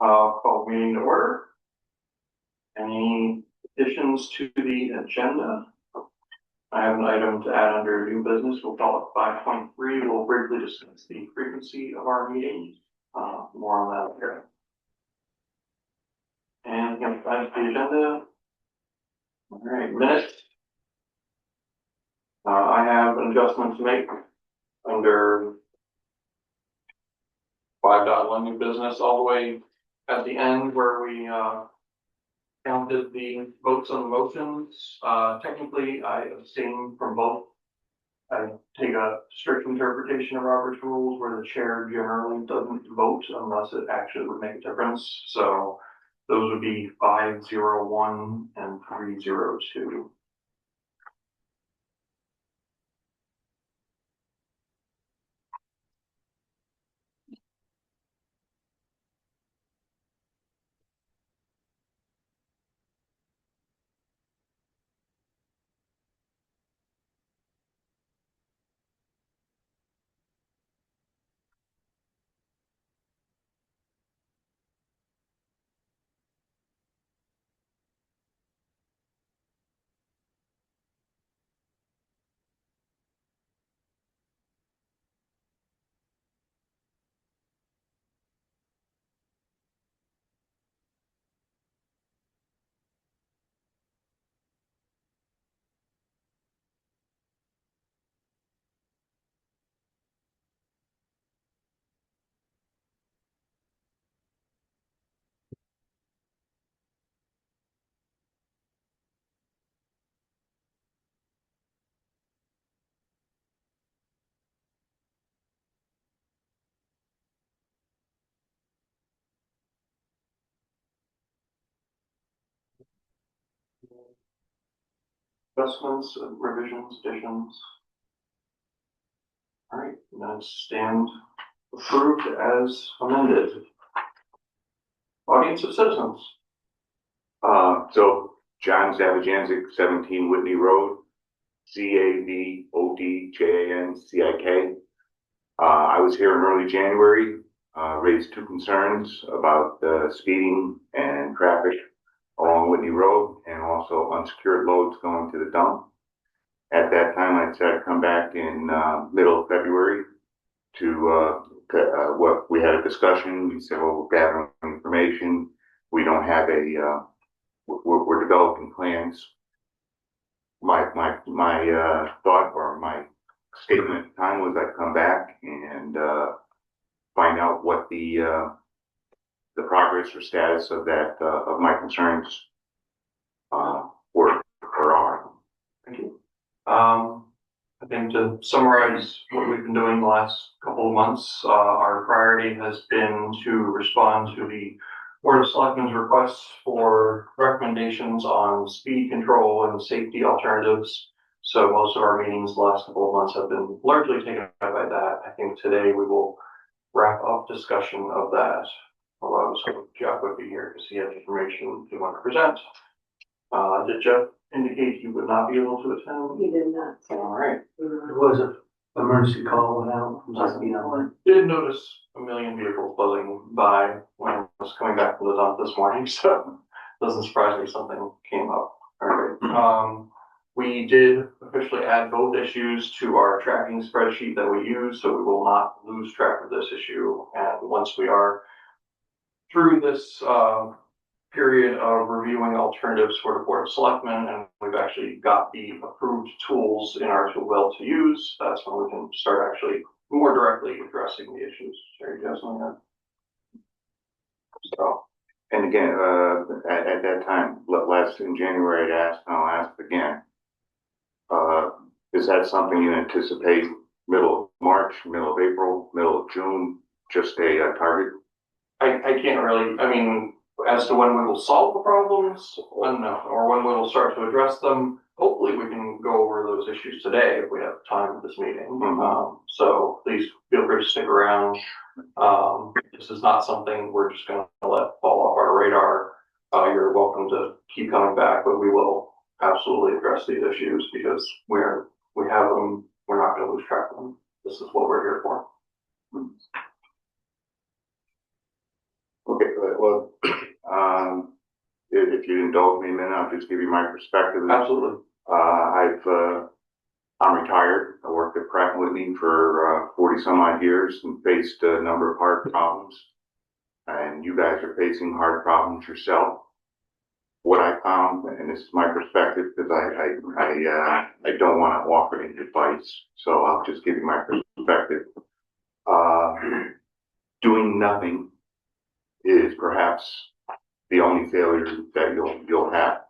Call meeting to order. Any additions to the agenda? I have an item to add under new business. We'll call it 5.3. We'll briefly discuss the frequency of our meetings. More on that later. And again, back to the agenda. All right, minutes. I have an adjustment to make under 5.1 new business all the way at the end where we counted the votes on the motions. Technically, I abstain from both. I take a strict interpretation of Robert's rules where the chair generally doesn't vote unless it actually would make a difference. So those would be 5-0-1 and 3-0-2. Adjustments, revisions, additions. All right, now stand approved as amended. Audience of citizens. So John Zavajanzik, 17 Whitney Road, Zavaodjanzik. I was here in early January, raised two concerns about speeding and traffic along Whitney Road and also unsecured loads going to the dump. At that time, I said I'd come back in middle of February to what we had a discussion. We said, well, we're gathering information. We don't have we're developing plans. My thought or my statement at the time was I'd come back and find out what the progress or status of that of my concerns were or are. Thank you. I think to summarize what we've been doing the last couple of months, our priority has been to respond to the Board of Selectmen's requests for recommendations on speed control and safety alternatives. So most of our meetings the last couple of months have been largely taken up by that. I think today we will wrap up discussion of that. Although I was hoping Jeff would be here because he has information to want to present. Did Jeff indicate he would not be able to attend? He did not. All right. It was an emergency call went out from I did notice a million vehicles buzzing by when I was coming back from the dump this morning, so it doesn't surprise me something came up. All right. We did officially add both issues to our tracking spreadsheet that we use, so we will not lose track of this issue. And once we are through this period of reviewing alternatives for the Board of Selectmen, and we've actually got the approved tools in our tool belt to use, that's when we can start actually more directly addressing the issues. Sorry, Jess, on that. So, and again, at that time, last in January, I'd asked, and I'll ask again, is that something you anticipate middle of March, middle of April, middle of June, just a target? I can't really, I mean, as to when we will solve the problems, or when we will start to address them, hopefully we can go over those issues today if we have time at this meeting. Mm-hmm. So please feel free to stick around. This is not something we're just going to let fall off our radar. You're welcome to keep coming back, but we will absolutely address these issues because we have them. We're not going to lose track of them. This is what we're here for. Okay, well, if you indulge me a minute, I'll just give you my perspective. Absolutely. I'm retired. I worked at Pratt & Whitney for 40 some odd years and faced a number of hard problems. And you guys are facing hard problems yourself. What I found, and this is my perspective, because I don't want to offer any advice, so I'll just give you my perspective. Doing nothing is perhaps the only failure that you'll have.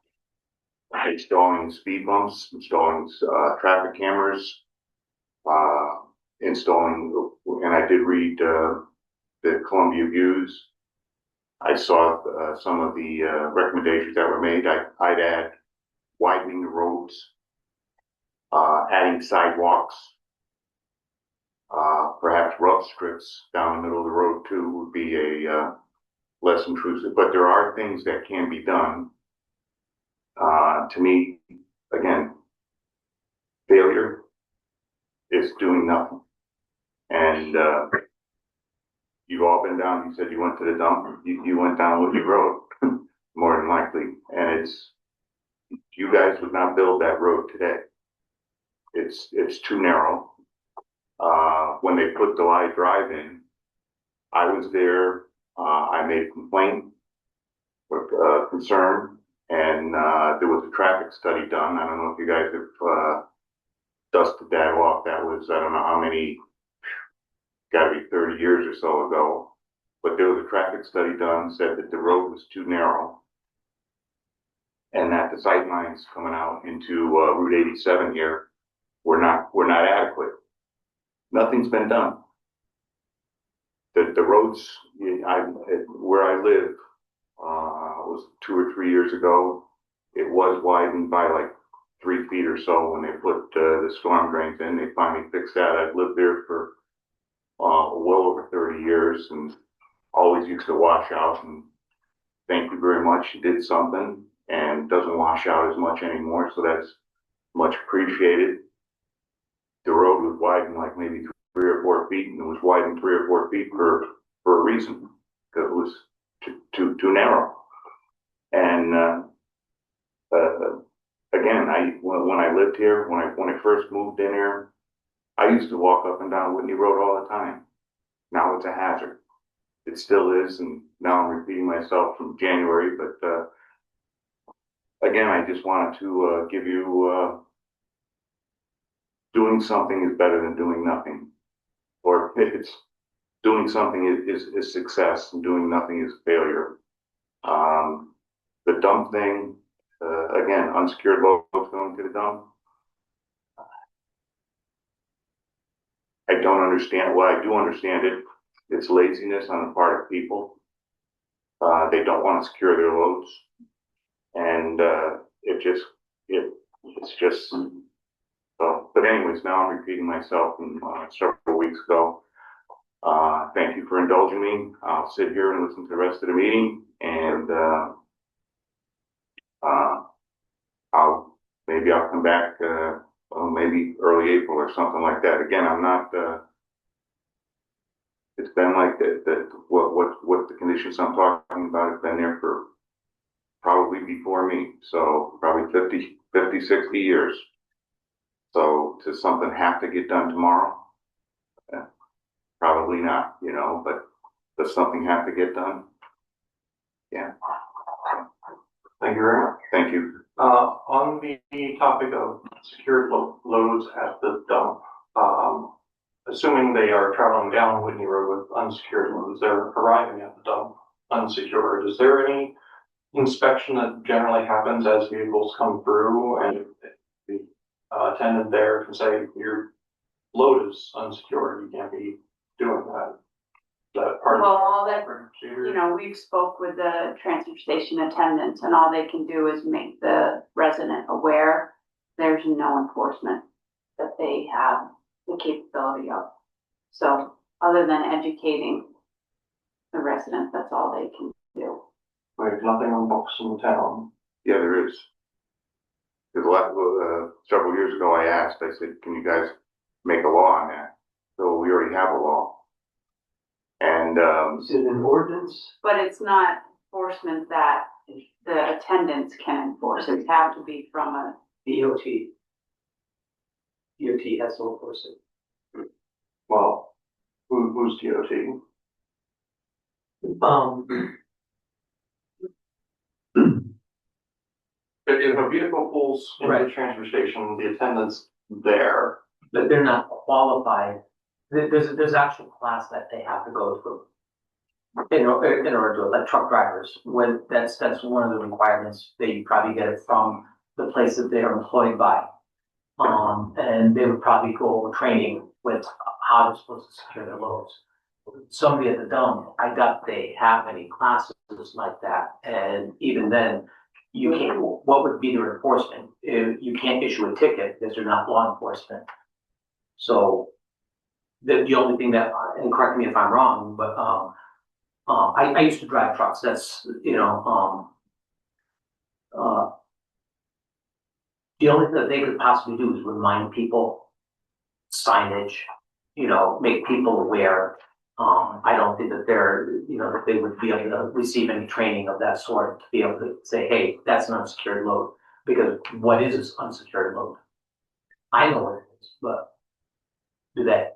Installing speed bumps, installing traffic cameras, installing, and I did read the Columbia Views. I saw some of the recommendations that were made. I'd add widening the roads, adding sidewalks, perhaps rough strips down the middle of the road too would be a less intrusive. But there are things that can be done. To me, again, failure is doing nothing. And you've all been down. You said you went to the dump. You went down Whitney Road, more than likely. And you guys would not build that road today. It's too narrow. When they put Delhi Drive in, I was there. I made a complaint with concern, and there was a traffic study done. I don't know if you guys have dusted that off. That was, I don't know how many, got to be 30 years or so ago. But there was a traffic study done, said that the road was too narrow, and that the sight lines coming out into Route 87 here were not adequate. Nothing's been done. The roads, where I live, was 2 or 3 years ago. It was widened by like 3 feet or so when they put the storm drains in. They finally fixed that. I've lived there for well over 30 years and always used to wash out. And thank you very much. You did something, and doesn't wash out as much anymore. So that's much appreciated. The road was widened like maybe 3 or 4 feet, and it was widened 3 or 4 feet for a reason, because it was too narrow. And again, when I lived here, when I first moved in here, I used to walk up and down Whitney Road all the time. Now it's a hazard. It still is, and now I'm repeating myself from January. But again, I just wanted to give you doing something is better than doing nothing. Or if it's doing something is success, and doing nothing is failure. The dump thing, again, unsecured loads going to the dump. I don't understand. Well, I do understand it. It's laziness on the part of people. They don't want to secure their loads, and it's just so. But anyways, now I'm repeating myself from several weeks ago. Thank you for indulging me. I'll sit here and listen to the rest of the meeting, and I'll come back, maybe early April or something like that. Again, I'm not. It's been like that. What the conditions I'm talking about have been there for probably before me. So probably 50, 60 years. So does something have to get done tomorrow? Probably not, but does something have to get done? Yeah. Thank you very much. Thank you. On the topic of secured loads at the dump, assuming they are traveling down Whitney Road with unsecured loads, they're arriving at the dump unsecured. Is there any inspection that generally happens as vehicles come through, and the attendant there can say your load is unsecured, you can't be doing that? Is that part Well, of all that, the procedure? we've spoke with the transfer station attendants, and all they can do is make the resident aware. There's no enforcement that they have the capability of. So other than educating the resident, that's all they can do. There's nothing on books in the town. Yeah, there is. Because several years ago, I asked. I said, "Can you guys make a law on that?" So we already have a law, and And, Is it an ordinance? But it's not enforcement that the attendants can enforce. It would have to be from a, DOT. DOT has to enforce it. Well, who's DOT? If a vehicle pulls into the Right. transfer station, the attendant's there. But they're not qualified. There's actual class that they have to go through. In order to do it, like truck drivers, when that's one of the requirements, they probably get it from the place that they're employed by. And they would probably go over training with how they're supposed to secure their loads. Somebody at the dump, I doubt they have any classes like that, and even then, you can't, what would be their enforcement? You can't issue a ticket because they're not law enforcement. So, the only thing that, and correct me if I'm wrong, but, I used to drive trucks, that's, the only thing that they could possibly do is remind people, signage, make people aware. I don't think that that they would be able to receive any training of that sort to be able to say, hey, that's an unsecured load, because what is this unsecured load? I know what it is, but do they?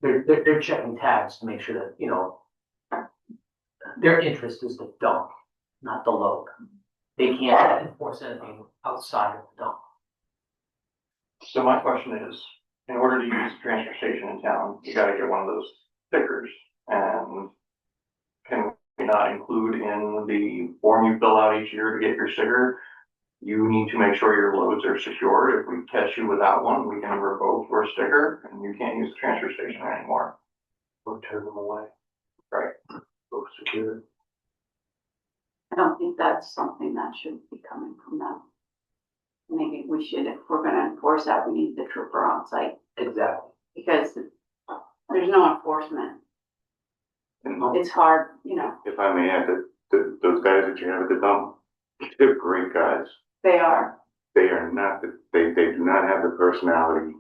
They're checking tags to make sure that, their interest is the dump, not the load. They can't enforce anything outside of the dump. So my question is, in order to use the transfer station in town, you gotta get one of those stickers. And can we not include in the form you fill out each year to get your sticker? You need to make sure your loads are secured. If we catch you without one, we can revoke your sticker and you can't use the transfer station anymore. Or turn them away. Right. Or secure. I don't think that's something that should be coming from them. Maybe we should, if we're gonna enforce that, we need the trooper on site, Exactly. because there's no enforcement. and It's hard, if I may add, those guys that you have at the dump, they're great guys. they are. They are not, they do not have the personality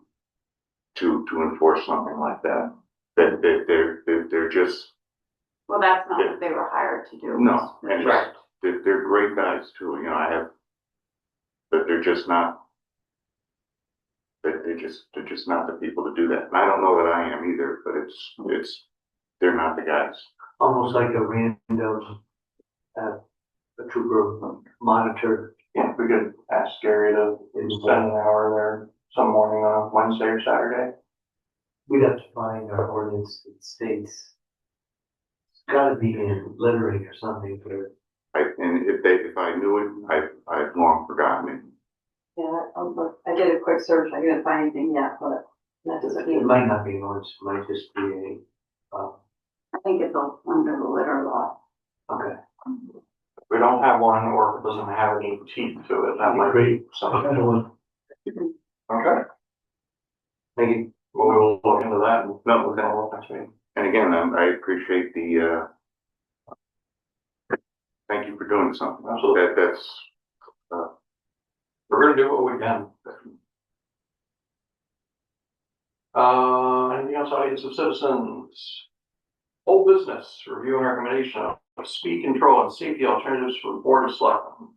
to enforce something like that. They're just, Well, that's not what they were hired to do. no, and Right. they're great guys too, but they're just not, they're just not the people to do that. And I don't know that I am either, but they're not the guys. Almost like a random, a trooper monitor. Yeah, we could ask Gary to spend an hour there some morning on a Wednesday or Saturday. We'd have to find our ordinance that states. It's gotta be in lettering or something for. And if I knew it, I've long forgotten it. Yeah, I'll look. I did a quick search, I didn't find anything yet, but that doesn't It mean. might not be an ordinance, it might just be I think it's under the litter law. okay. If we don't have one or if it doesn't have any teeth to it, that might be something. Another one. Okay, Thank you. well, we will look into that and No, okay. follow up next week. And again, I appreciate thank you for doing something. Absolutely. That's, We're gonna do what we can. Anything else, audience of citizens? Old business, review and recommendation of speed control and safety alternatives for the Board of Selectmen.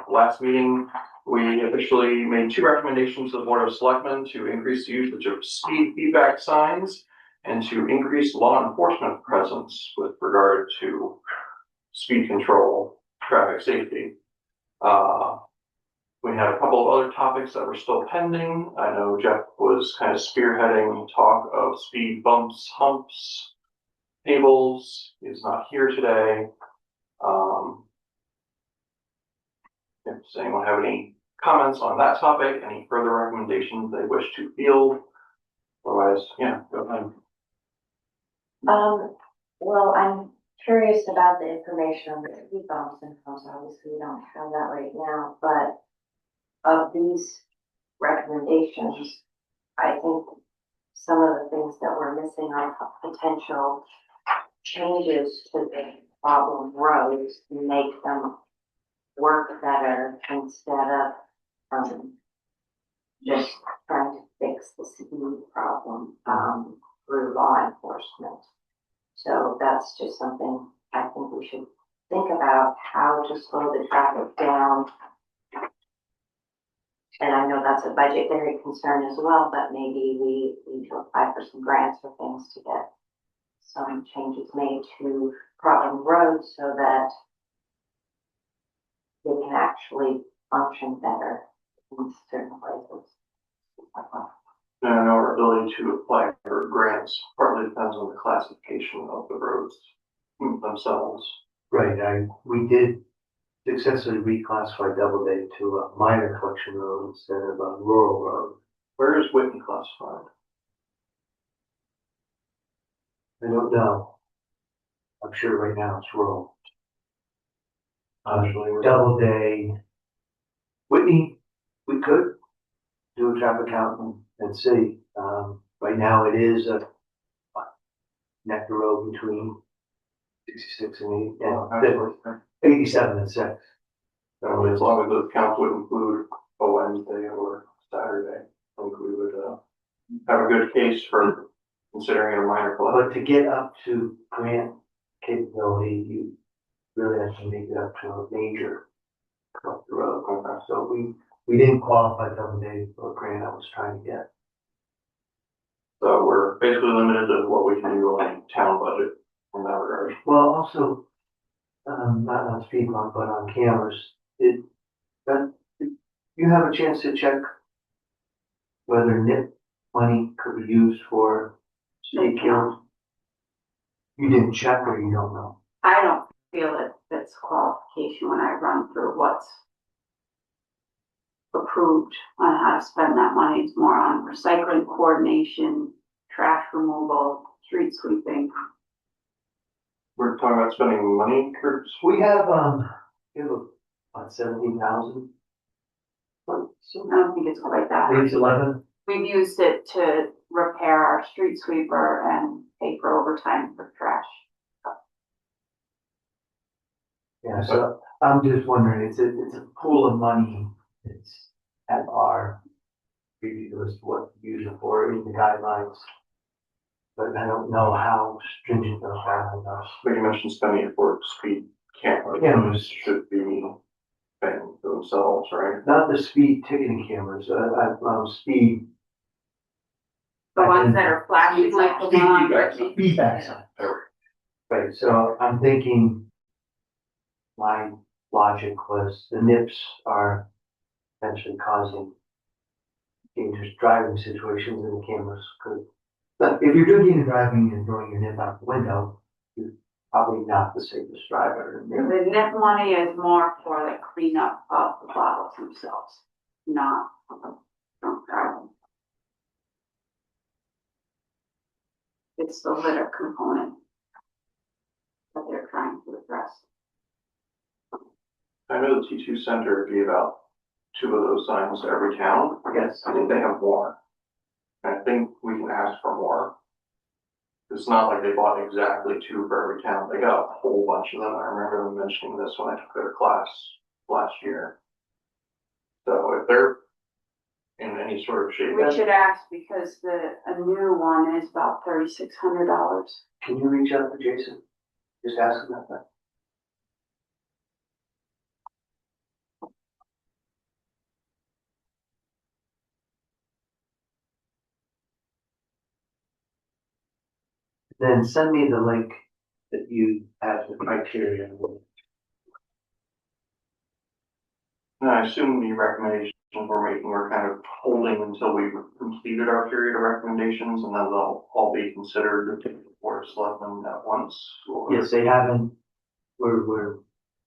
Last meeting, we officially made 2 recommendations to the Board of Selectmen to increase the usage of speed feedback signs and to increase law enforcement presence with regard to speed control, traffic safety. We had a couple of other topics that were still pending. I know Jeff was kind of spearheading talk of speed bumps, humps, tables. He's not here today. Does anyone have any comments on that topic? Any further recommendations they wish to field? Otherwise, yeah, go ahead. Well, I'm curious about the information on the speed bumps and humps. Obviously, we don't have that right now, but of these recommendations, I think some of the things that we're missing are potential changes to the problem roads to make them work better instead of just trying to fix the speed problem through law enforcement. that's just something I think we should think about, how to slow the traffic down. And I know that's a budgetary concern as well, but maybe we need to apply for some grants or things to get some changes made to Rutland Road so that they can actually function better in certain places. And I know our ability to apply for grants partly depends on the classification of the roads themselves. Right, we did successfully reclassify Doubleday to a minor collection road instead of a rural road. Where is Whitney classified? I don't know. I'm sure right now it's rural. Doubleday, Whitney, we could do a traffic count and see. Right now it is a nectar road between 66 and 87 and 6. So as long as those counts would include a Wednesday or Saturday, I think we would, have a good case for considering it a minor collection. But to get up to grant capability, you really have to make it up to a major collector road. So we didn't qualify Doubleday for a grant I was trying to get. So we're basically limited to what we can do on town budget in that regard. Well, also, not on speed bump, but on cameras, you have a chance to check whether NIP money could be used for speed cameras. You didn't check or you don't know? I don't feel that that's qualification when I run through what's approved on how to spend that money. It's more on recycling coordination, trash removal, street sweeping. We're talking about spending money, Kurt. We have about 17,000. I don't think it's quite that. Maybe it's 11. We've used it to repair our street sweeper and pay for overtime for trash. Yeah, so I'm just wondering, it's a pool of money. It's at our review as to what to use it for in the guidelines. But I don't know how stringent those guidelines are. But you mentioned spending it for speed cameras. Cameras. Should be paying for themselves, right? Not the speed ticketing cameras, speed. The ones that are flashing like the one on Brittany. Feedback sign. Right, so I'm thinking, my logic was the NIPS are potentially causing dangerous driving situations and the cameras could. But if you're drinking and driving and throwing your nip out the window, you're probably not the safest driver. The net money is more for the cleanup of the bottles themselves, not from driving. It's the litter component that they're trying to address. I know the T2 Center gave out 2 of those signs to every town. Yes. I think they have more. And I think we can ask for more. It's not like they bought exactly 2 for every town. They got a whole bunch of them. I remember them mentioning this when I took their class last year. So if they're in any sort of shape. We should ask because a new one is about $3,600. Can you reach out to Jason? Just ask him about that. Then send me the link that you have the criteria. And I assume the recommendations we're making are kind of holding until we've completed our period of recommendations and then they'll all be considered for selectmen at once. Or... Yes, they haven't, we're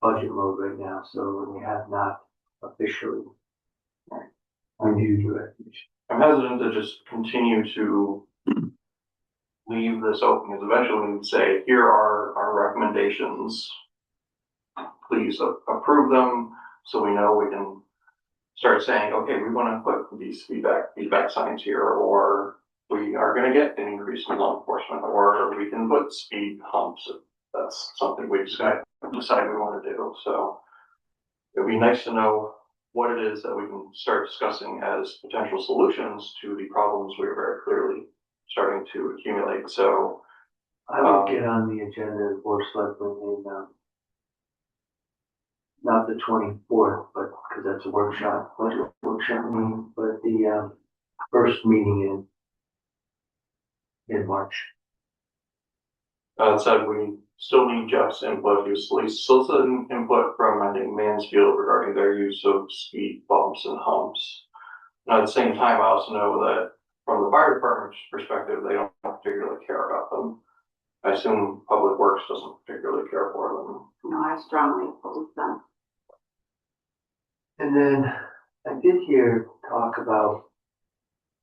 budget mode right now, so we have not officially reviewed your recommendation. I'm hesitant to just continue to leave this open because eventually we would say, here are our recommendations. Please approve them so we know we can start saying, okay, we want to put these feedback signs here, or we are going to get an increase in law enforcement, or we can put speed humps if that's something we decide we want to do. So it'd be nice to know what it is that we can start discussing as potential solutions to the problems we are very clearly starting to accumulate. So I would get on the agenda for selectmen in, not the 24th, but, because that's a workshop, budget workshop meeting, but the, first meeting in March. That said, we still need Jeff's input. He was soliciting input from, I think, Mansfield regarding their use of speed bumps and humps. And at the same time, I also know that from the fire department's perspective, they don't particularly care about them. I assume Public Works doesn't particularly care for them. No, I strongly oppose them. And then I did hear talk about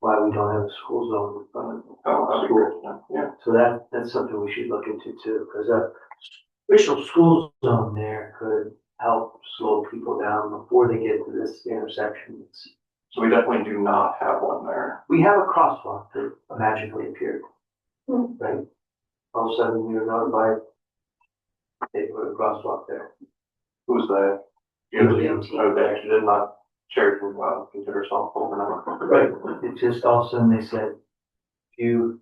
why we don't have a school zone in front of Oh, that'd be great. Yeah. So that's something we should look into too, because a official school zone there could help slow people down before they get to this intersection. So we definitely do not have one there. We have a crosswalk that magically appeared, Hmm. right? All of a sudden, we were notified they put a crosswalk there. Who's that? Oh, they actually did not share to consider yourself overnight. Right. It just all of a sudden they said, if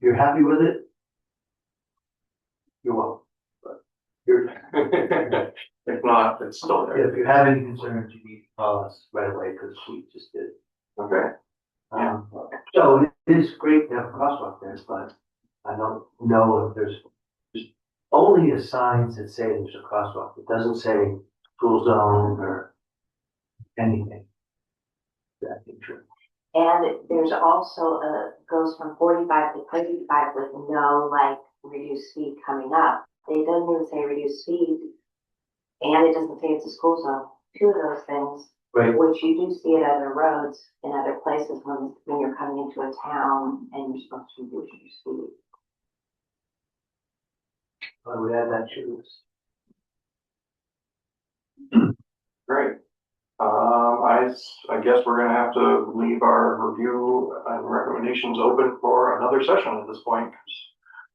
you're happy with it, you're welcome. But If not, it's still there. if you have any concerns, you need to call us right away, because we just did. Okay. So it is great to have a crosswalk there, but I don't know if there's only the signs that say there's a crosswalk. It doesn't say school zone or anything. That nature. And there's also goes from 45 to 35 with no like reduced speed coming up. It doesn't even say reduced speed. And it doesn't say it's a school zone. Two of those things, Right. which you do see at other roads in other places when you're coming into a town and you're supposed to reduce your speed. I would add that to this. Great. I guess we're gonna have to leave our review and recommendations open for another session at this point.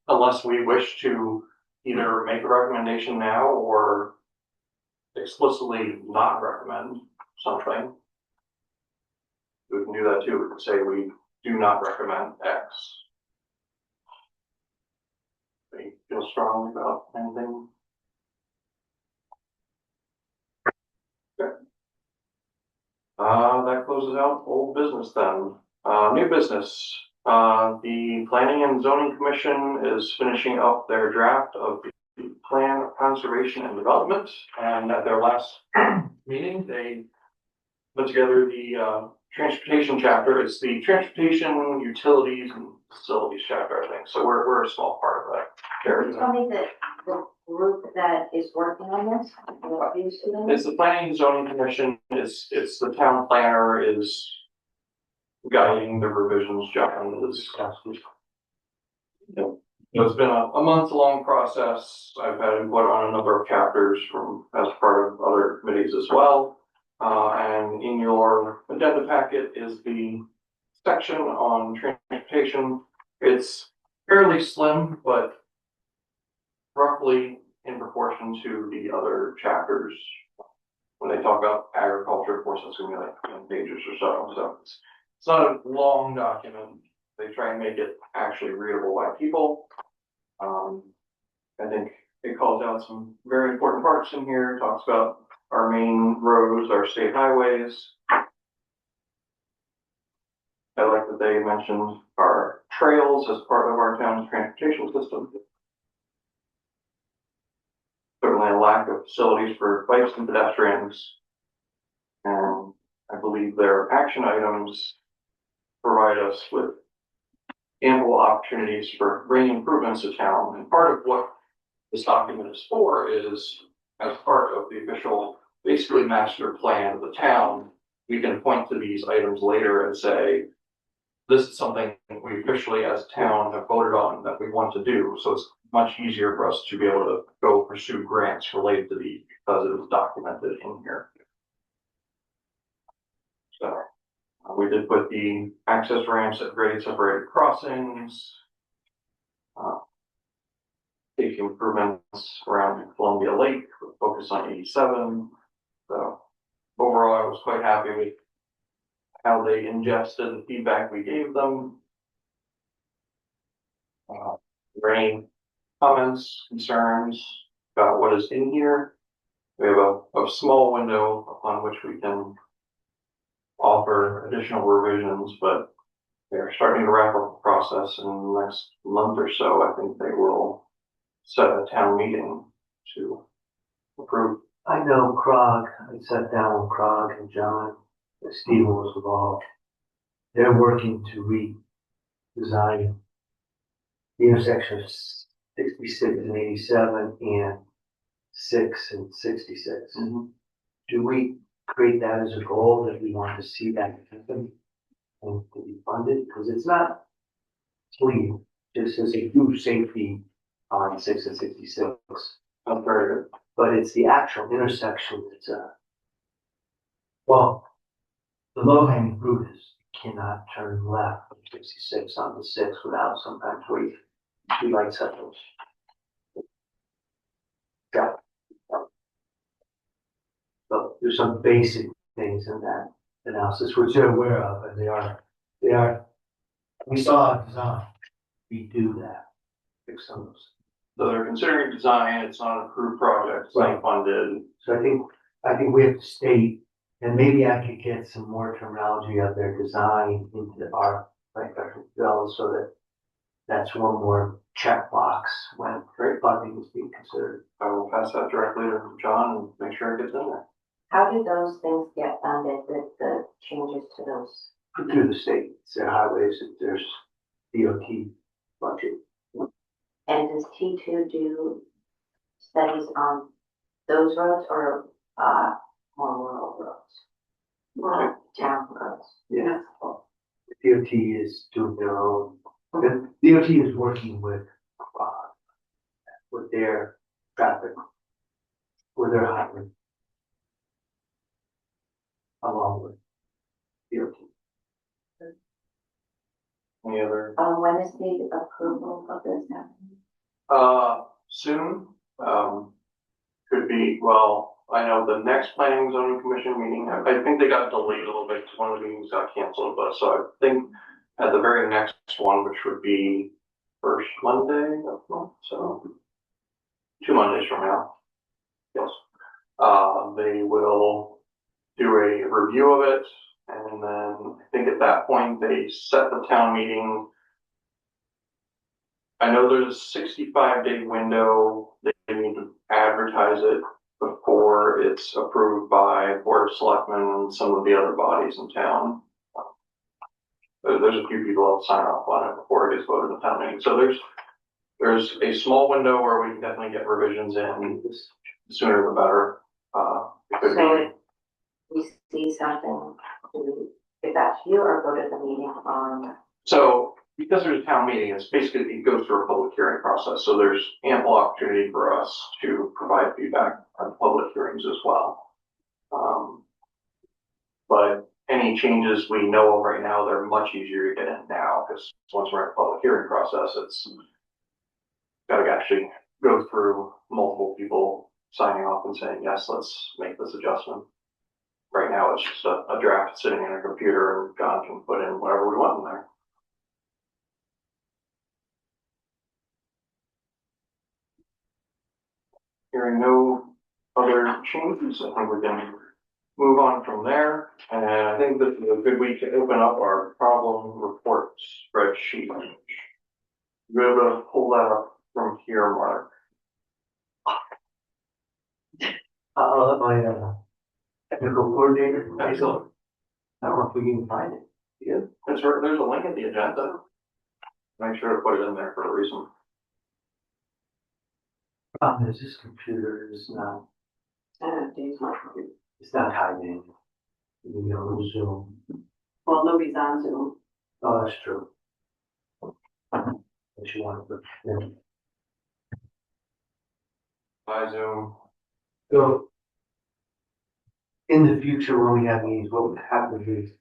Unless we wish to either make a recommendation now or explicitly not recommend something. We can do that too. We can say we do not recommend X. Do you feel strongly about anything? That closes out old business then. New business. The Planning and Zoning Commission is finishing up their draft of the Plan of Conservation and Development. And at their last meeting, they put together the transportation chapter. It's the transportation, utilities, and facilities chapter, I think. So we're a small part of that. Can you tell me the group that is working on this? What are you doing? It's the Planning and Zoning Commission, it's the town planner is guiding the revisions, John is. So it's been a month-long process. I've had input on a number of chapters from, as part of other committees as well. And in your agenda packet is the section on transportation. It's fairly slim, but roughly in proportion to the other chapters. When they talk about agriculture, of course, it's gonna be like 10 pages or so. So it's not a long document. They try and make it actually readable by people. I think it calls out some very important parts in here. Talks about our main roads, our state highways. I like that they mentioned our trails as part of our town's transportation system. Certainly a lack of facilities for bikes and pedestrians. And I believe their action items provide us with ample opportunities for bringing improvements to town. And part of what this document is for is, as part of the official, basically master plan of the town, we can point to these items later and say, this is something we officially as a town have voted on that we want to do. So it's much easier for us to be able to go pursue grants related to these because it is documented in here. So we did put the access ramps at grade separated crossings, safety improvements around Columbia Lake with focus on 87. So overall, I was quite happy with how they ingested the feedback we gave them. Are there any comments, concerns about what is in here? We have a small window upon which we can offer additional revisions, but they're starting to wrap up the process in the next month or so. I think they will set a town meeting to approve. I know Krog, I sat down with Krog and John, and Stephen was involved. They're working to redesign the intersection of 66 and 87 and 6 and 66. Do we create that as a goal that we want to see that happen and to be funded? Because it's not clean, just as a huge safety on 6 and 66. That's very good. But it's the actual intersection that's well, the low hanging fruit is you cannot turn left from 66 on the 6 without sometimes we light signals. Yeah. So there's some basic things in that analysis which they're aware of, and they are, we saw a design, we do that, fix some of those. So they're considering design, it's not an approved project, it's not funded. So I think we have to state, and maybe I could get some more terminology of their design into our, like, our bill, so that that's one more checkbox when funding is being considered. I will pass that directly to John and make sure it gets in there. How do those things get funded with the changes to those? Through the state, it's their highways, there's DOT budget. And does T2 do studies on those roads or, more rural roads? Rural town roads? Yeah. DOT is doing their own, the DOT is working with their traffic, with their highway. Along with DOT. Any other? When is the approval of this happening? Soon, could be, well, I know the next planning and zoning commission meeting, I think they got delayed a little bit because one of the meetings got canceled, but so I think at the very next one, which would be first Monday of the month, so 2 Mondays from now. Yes. They will do a review of it, and then I think at that point, they set the town meeting. I know there's a 65-day window, they need to advertise it before it's approved by Board of Selectmen and some of the other bodies in town. There's a few people that sign off on it before it gets voted in town meeting. So there's a small window where we can definitely get revisions in, the sooner the better. It could So be. if we see something, do we give that to you or go to the meeting on? So because there's a town meeting, it's basically, it goes through a public hearing process. So there's ample opportunity for us to provide feedback on public hearings as well. But any changes we know of right now, they're much easier to get in now because once we're in a public hearing process, it's got to actually go through multiple people signing off and saying, yes, let's make this adjustment. Right now, it's just a draft sitting in a computer and John can put in whatever we want in there. Hearing no other changes, I think we can move on from there. And I think this is a good week to open up our problem report spreadsheet. You're able to pull that up from here, Mark. I'll let my technical coordinator. Excellent. I don't know if we can find it. Yeah, there's a link in the agenda. Make sure to put it in there for a reason. Problem is, this computer is not, it's not tied in. You know, Zoom. Well, nobody's on Zoom. Oh, that's true. What you want to, yeah. By Zoom. So, in the future, when we have meetings, what would happen is,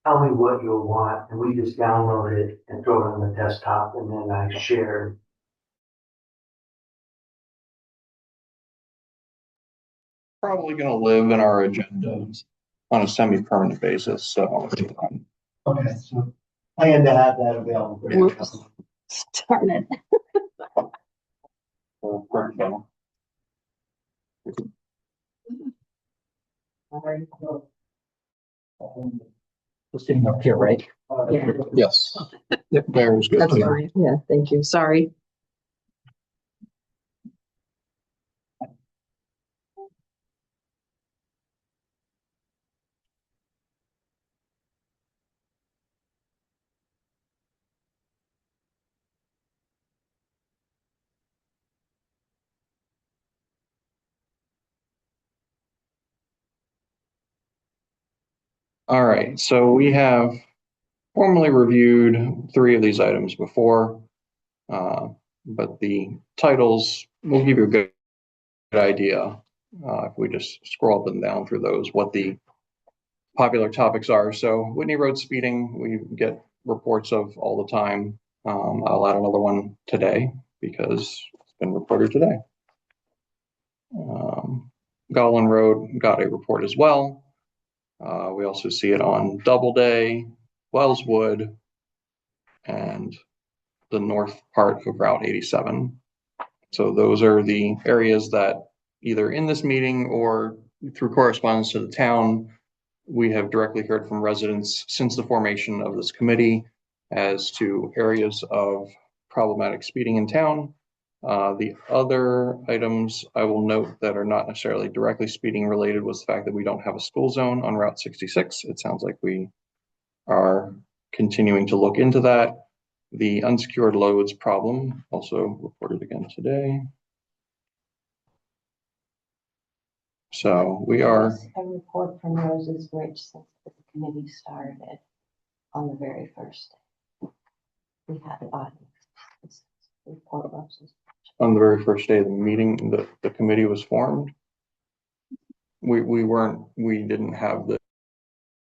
tell me what you'll want, and we just download it and throw it on the desktop, and then I share. Probably gonna live in our agendas on a semi-permanent basis, so. Okay, so plan to have that available. Whoops. started. Just sitting up here, right? Yeah, Yes. There was good. that's too. fine. Yeah, thank you. Sorry. All right, so we have formally reviewed 3 of these items before. But the titles will give you a good idea, if we just scroll up and down through those, what the popular topics are. So Whitney Road speeding, we get reports of all the time. I'll add another one today because it's been reported today. Garland Road got a report as well. We also see it on Doubleday, Wellswood, and the north part of Route 87. So those are the areas that either in this meeting or through correspondence to the town, we have directly heard from residents since the formation of this committee as to areas of problematic speeding in town. The other items I will note that are not necessarily directly speeding related was the fact that we don't have a school zone on Route 66. It sounds like we are continuing to look into that. The unsecured loads problem also reported again today. So we are. There's a report from Rose's Bridge since the committee started on the very first day. We had an audience. Report Rose's. On the very first day of the meeting, the committee was formed. We didn't have the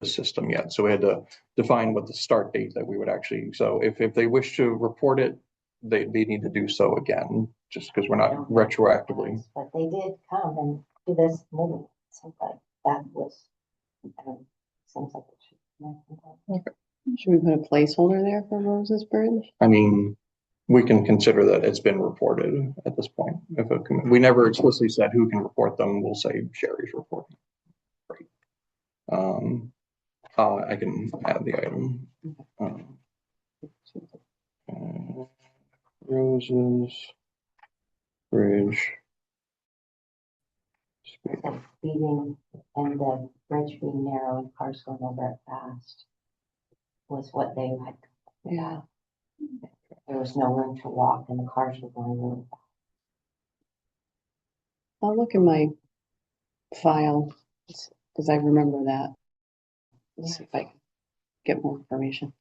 system yet, so we had to define what the start date that we would actually. So if they wish to report it, they need to do so again, just because we're not retroactively. But they did come and do this meeting. Seems like that was. Seems like it should. Should we put a placeholder there for Rose's Bridge? I mean, we can consider that it's been reported at this point. We never explicitly said who can report them. We'll say Sherry's reporting. Great. I can add the item. Rose's Bridge. Speeding and the bridge being narrow and cars going over it fast was what they had. Yeah. There was no room to walk and the cars were going really fast. I'll look in my file because I remember that. Let's see if I can get more information.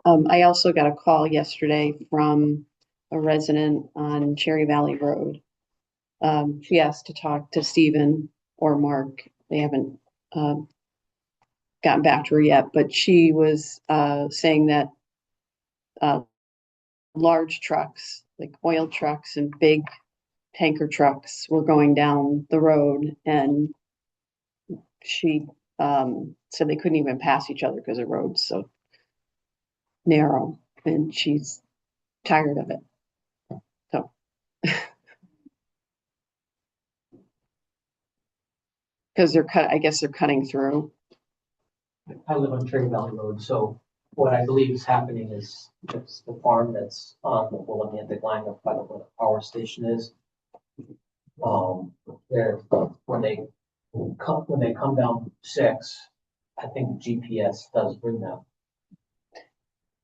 I also got a call yesterday from a resident on Cherry Valley Road. She asked to talk to Stephen or Mark. They haven't gotten back to her yet, but she was saying that large trucks, like oil trucks and big tanker trucks, were going down the road, and she said they couldn't even pass each other because the road's so narrow, and she's tired of it. So because I guess they're cutting through. I live on Cherry Valley Road, so what I believe is happening is it's the farm that's on the Willimantic line up by where the power station is. When they come down 6, I think GPS does bring them.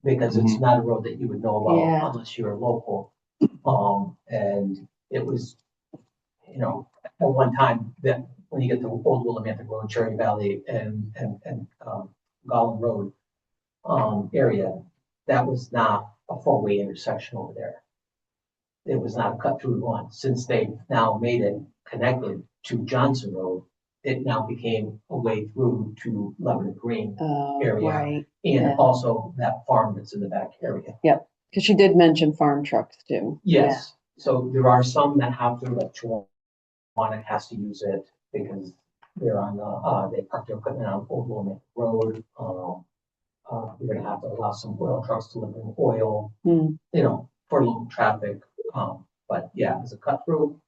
Because it's not a road that you would know about unless you're local. And it was, at one time that when you get to Old Willimantic Road, Cherry Valley and Garland Road area, that was not a 4-way intersection over there. It was not a cut through one. Since they've now made it connected to Johnson Road, it now became a way through to Lebanon Green area. Right. And also that farm that's in the back area. Yep, because she did mention farm trucks too. Yes, so there are some that have to, like Chewana has to use it because they're on they park their equipment on Old Willimantic Road. We're gonna have to allow some oil trucks delivering oil, Hmm. for long traffic. But yeah, as a cut through,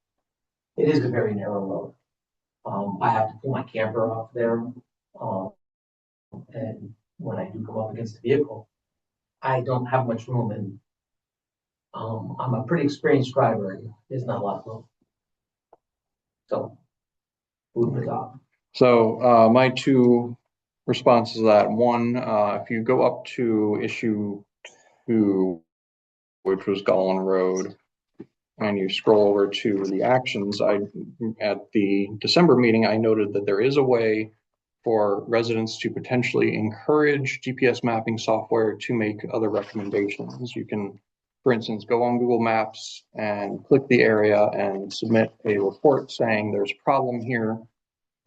it is a very narrow road. I have to pull my camper off there. And when I do come up against a vehicle, I don't have much room and I'm a pretty experienced driver and there's not a lot of room. So, food for thought. So my two responses to that, one, if you go up to issue 2, which was Golan Road, and you scroll over to the actions, at the December meeting, I noted that there is a way for residents to potentially encourage GPS mapping software to make other recommendations. You can, for instance, go on Google Maps and click the area and submit a report saying there's a problem here.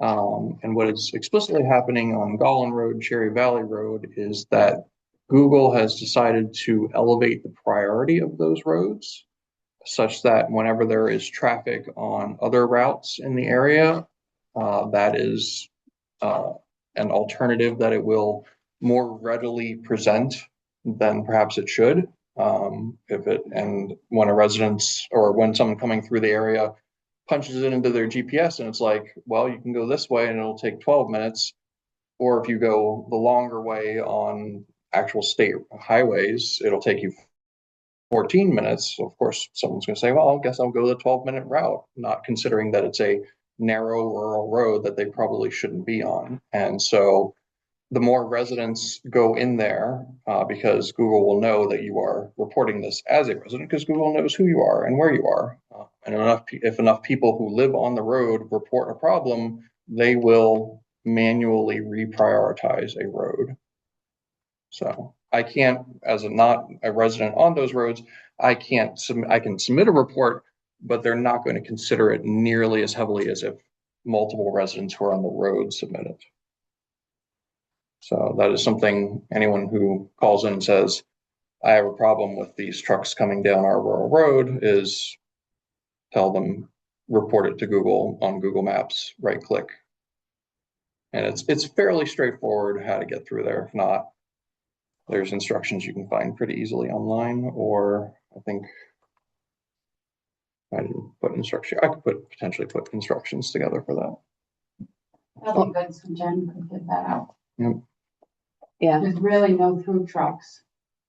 And what is explicitly happening on Golan Road, Cherry Valley Road, is that Google has decided to elevate the priority of those roads such that whenever there is traffic on other routes in the area, that is an alternative that it will more readily present than perhaps it should. And when a residence or when someone coming through the area punches it into their GPS and it's like, well, you can go this way and it'll take 12 minutes. Or if you go the longer way on actual state highways, it'll take you 14 minutes. So of course, someone's going to say, well, I guess I'll go the 12-minute route, not considering that it's a narrow rural road that they probably shouldn't be on. And so the more residents go in there, because Google will know that you are reporting this as a resident, because Google knows who you are and where you are. And if enough people who live on the road report a problem, they will manually reprioritize a road. So I can't, as not a resident on those roads, I can submit a report, but they're not going to consider it nearly as heavily as if multiple residents who are on the road submit it. So that is something anyone who calls in and says, I have a problem with these trucks coming down our rural road, is tell them, report it to Google on Google Maps, right click. And it's fairly straightforward how to get through there. If not, there's instructions you can find pretty easily online, or I think I didn't put instruction. I could potentially put instructions together for that. That'd be good, so Jen could get that out. Yep. Yeah, There's really no through trucks.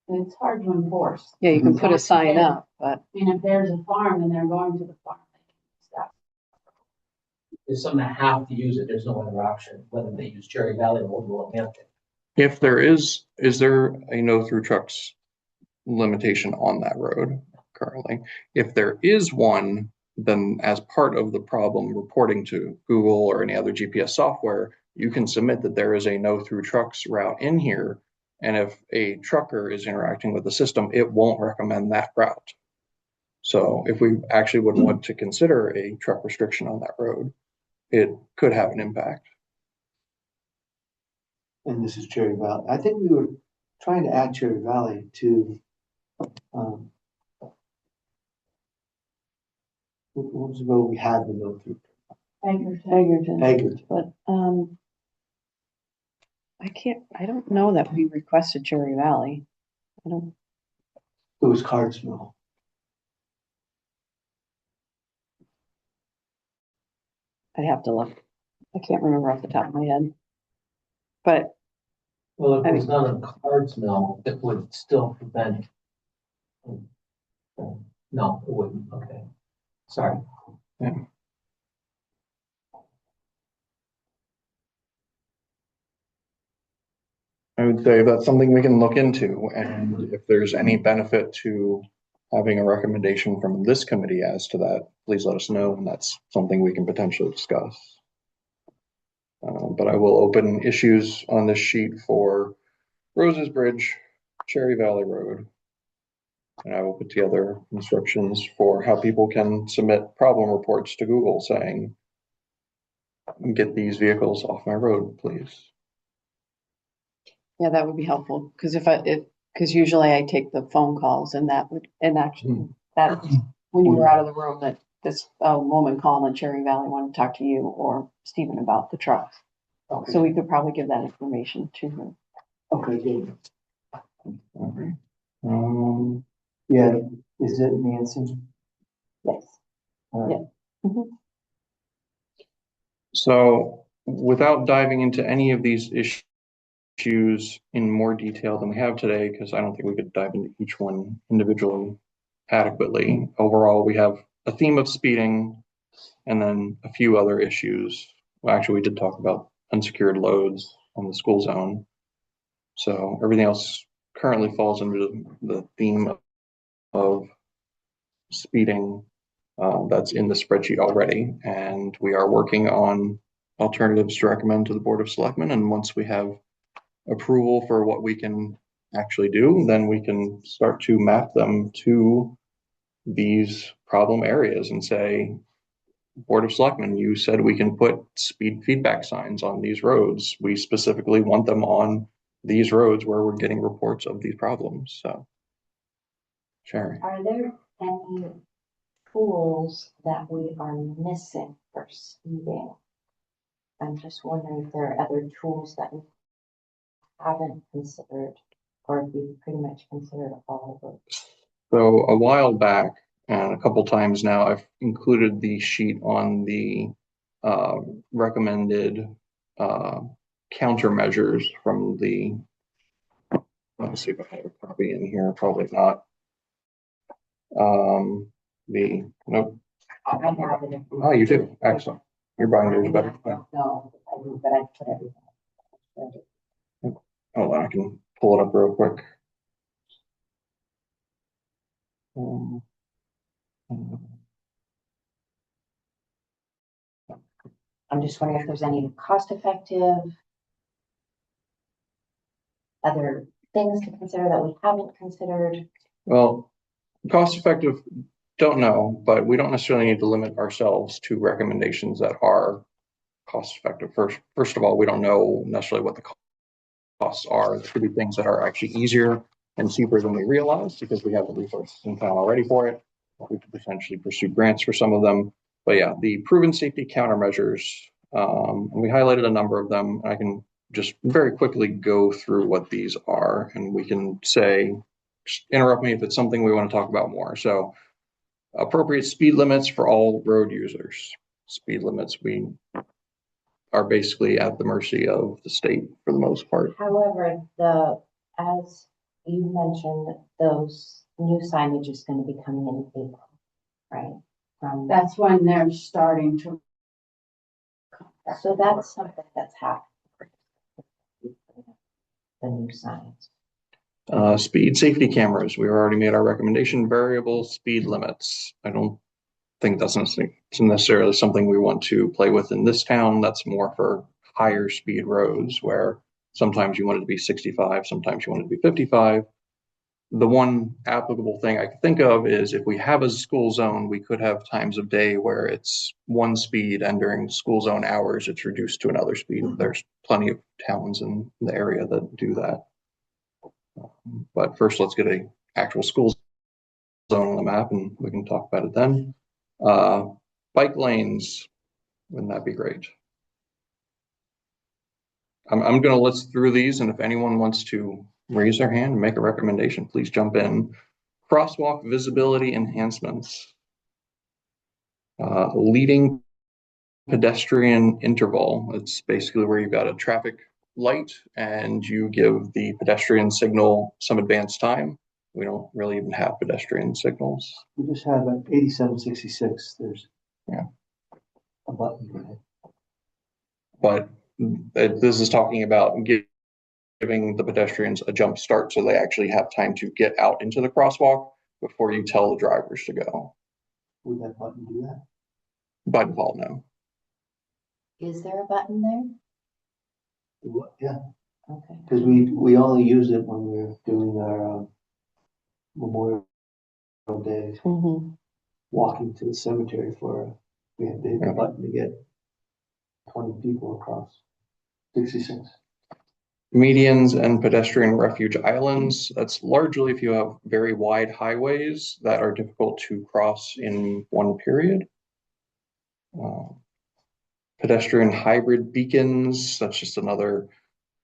It's hard to enforce. yeah, you can put a sign up, but I mean, if there's a farm and they're going to the farm, they can stop. There's some that have to use it, there's no other option, whether they use Cherry Valley or Old Hampton. If there is there a no through trucks limitation on that road currently? If there is one, then as part of the problem reporting to Google or any other GPS software, you can submit that there is a no through trucks route in here. And if a trucker is interacting with the system, it won't recommend that route. So if we actually would want to consider a truck restriction on that road, it could have an impact. And this is Cherry Valley. I think we were trying to add Cherry Valley to, what was the road we had the no through? Egerton. Egerton. But I don't know that we requested Cherry Valley. It was Cardsmill. I'd have to look. I can't remember off the top of my head. But Well, if it was done on Cardsmill, it would still prevent. No, it wouldn't, okay. Sorry. Yeah. I would say that's something we can look into, and if there's any benefit to having a recommendation from this committee as to that, please let us know, and that's something we can potentially discuss. But I will open issues on this sheet for Roses Bridge, Cherry Valley Road, and I will put together instructions for how people can submit problem reports to Google saying, get these vehicles off my road, please. yeah, that would be helpful, because because usually I take the phone calls and actually that when you were out of the room, that this woman called in Cherry Valley wanted to talk to you or Stephen about the trucks. Okay. So we could probably give that information to her. Okay, good. Alright. Yeah, is it Nancy? Yes. All right. So without diving into any of these issues in more detail than we have today, because I don't think we could dive into each one individually adequately. Overall, we have a theme of speeding and then a few other issues. Well, actually, we did talk about unsecured loads on the school zone. So everything else currently falls under the theme of speeding that's in the spreadsheet already. And we are working on alternatives to recommend to the Board of Selectmen. And once we have approval for what we can actually do, then we can start to map them to these problem areas and say, Board of Selectmen, you said we can put speed feedback signs on these roads. We specifically want them on these roads where we're getting reports of these problems. So, Sherry. Are there any tools that we are missing for speeding? I'm just wondering if there are other tools that we haven't considered, or if we've pretty much considered all of it. So a while back, and a couple times now, I've included the sheet on the recommended countermeasures from the, let me see if I have a copy in here, probably not. Nope. I have it. Oh, you do, excellent. Your binder is better. No, I do, but I put everything. Hold on, I can pull it up real quick. I'm just wondering if there's any cost-effective other things to consider that we haven't considered. Well, cost effective, don't know, but we don't necessarily need to limit ourselves to recommendations that are cost effective. First of all, we don't know necessarily what the costs are. There could be things that are actually easier and cheaper than we realize because we have the resources in town already for it. We could potentially pursue grants for some of them. But yeah, the proven safety countermeasures, and we highlighted a number of them. I can just very quickly go through what these are, and we can say, just interrupt me if it's something we want to talk about more. So appropriate speed limits for all road users. Speed limits, we are basically at the mercy of the state for the most part. However, as you mentioned, those new signage is going to be coming in April, right? That's when they're starting to. So that's something that's happening. The new signs. Speed safety cameras, we already made our recommendation. Variable speed limits. I don't think that's necessarily something we want to play with in this town. That's more for higher speed roads where sometimes you want it to be 65, sometimes you want it to be 55. The one applicable thing I could think of is if we have a school zone, we could have times of day where it's one speed and during school zone hours, it's reduced to another speed. There's plenty of towns in the area that do that. But first, let's get an actual school zone on the map and we can talk about it then. Bike lanes, wouldn't that be great? I'm going to list through these, and if anyone wants to raise their hand and make a recommendation, please jump in. Crosswalk visibility enhancements. Leading pedestrian interval. It's basically where you've got a traffic light and you give the pedestrian signal some advanced time. We don't really even have pedestrian signals. We just have an 8766. There's a button for it. But this is talking about giving the pedestrians a jump start so they actually have time to get out into the crosswalk before you tell the drivers to go. Would that button do that? By default, no. Is there a button there? Yeah, Okay. because we only use it when we're doing our Memorial Day walking to the cemetery we had to hit the button to get 20 people across. 66. Medians and pedestrian refuge islands. That's largely if you have very wide highways that are difficult to cross in one period. Pedestrian hybrid beacons. That's just another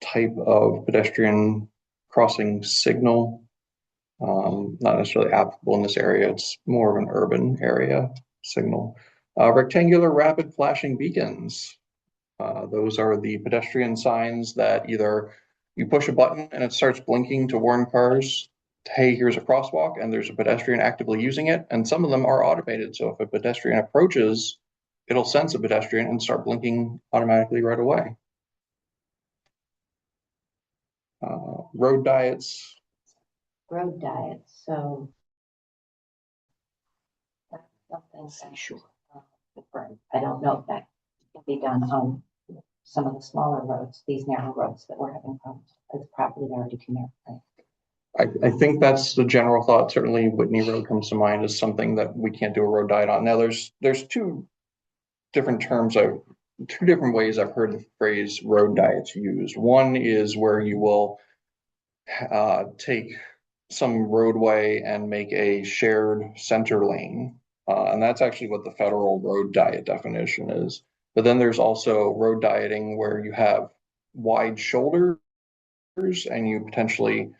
type of pedestrian crossing signal. Not necessarily applicable in this area. It's more of an urban area signal. Rectangular rapid flashing beacons. Those are the pedestrian signs that either you push a button and it starts blinking to warn cars, hey, here's a crosswalk and there's a pedestrian actively using it. And some of them are automated. So if a pedestrian approaches, it'll sense a pedestrian and start blinking automatically right away. Road diets. Road diet, so. That's something that Sure. different. I don't know if that can be done on some of the smaller roads, these narrow roads that we're having problems. It's probably already too narrow, right? I think that's the general thought. Certainly Whitney Road comes to mind as something that we can't do a road diet on. Now there's two different terms two different ways I've heard the phrase road diets used. One is where you will take some roadway and make a shared center lane. And that's actually what the federal road diet definition is. But then there's also road dieting where you have wide shoulders and you potentially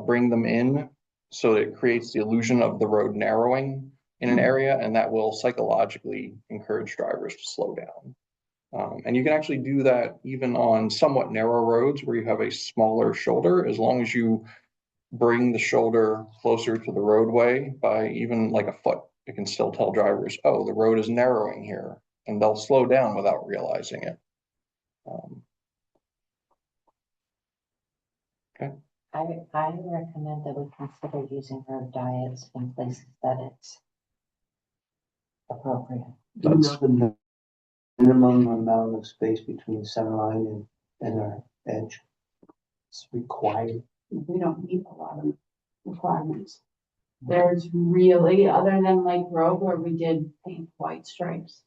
bring them in so that it creates the illusion of the road narrowing in an area, and that will psychologically encourage drivers to slow down. And you can actually do that even on somewhat narrow roads where you have a smaller shoulder, as long as you bring the shoulder closer to the roadway by even like a foot. It can still tell drivers, oh, the road is narrowing here, and they'll slow down without realizing it. Okay. I recommend that we consider using road diets in places that it's appropriate. Do you know the minimum amount of space between center line and our edge? It's required. We don't meet a lot of requirements. There's really, other than Lake Road where we did paint white stripes.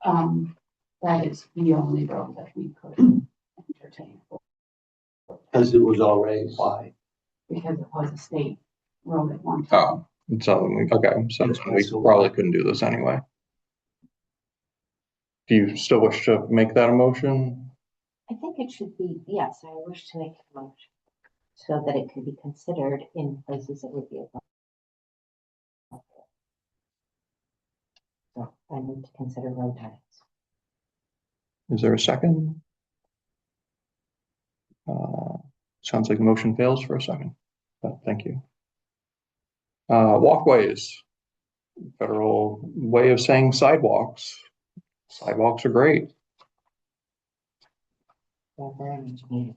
That is the only road that we could entertain. Because it was already wide. Because it was a state road at one time. Oh, so okay, so we probably couldn't do this anyway. Do you still wish to make that a motion? I think it should be, yes, I wish to make a motion so that it can be considered in places that would be appropriate. So I need to consider road diets. Is there a second? Sounds like the motion fails for a second, but thank you. Walkways, federal way of saying sidewalks. Sidewalks are great. They're very much needed.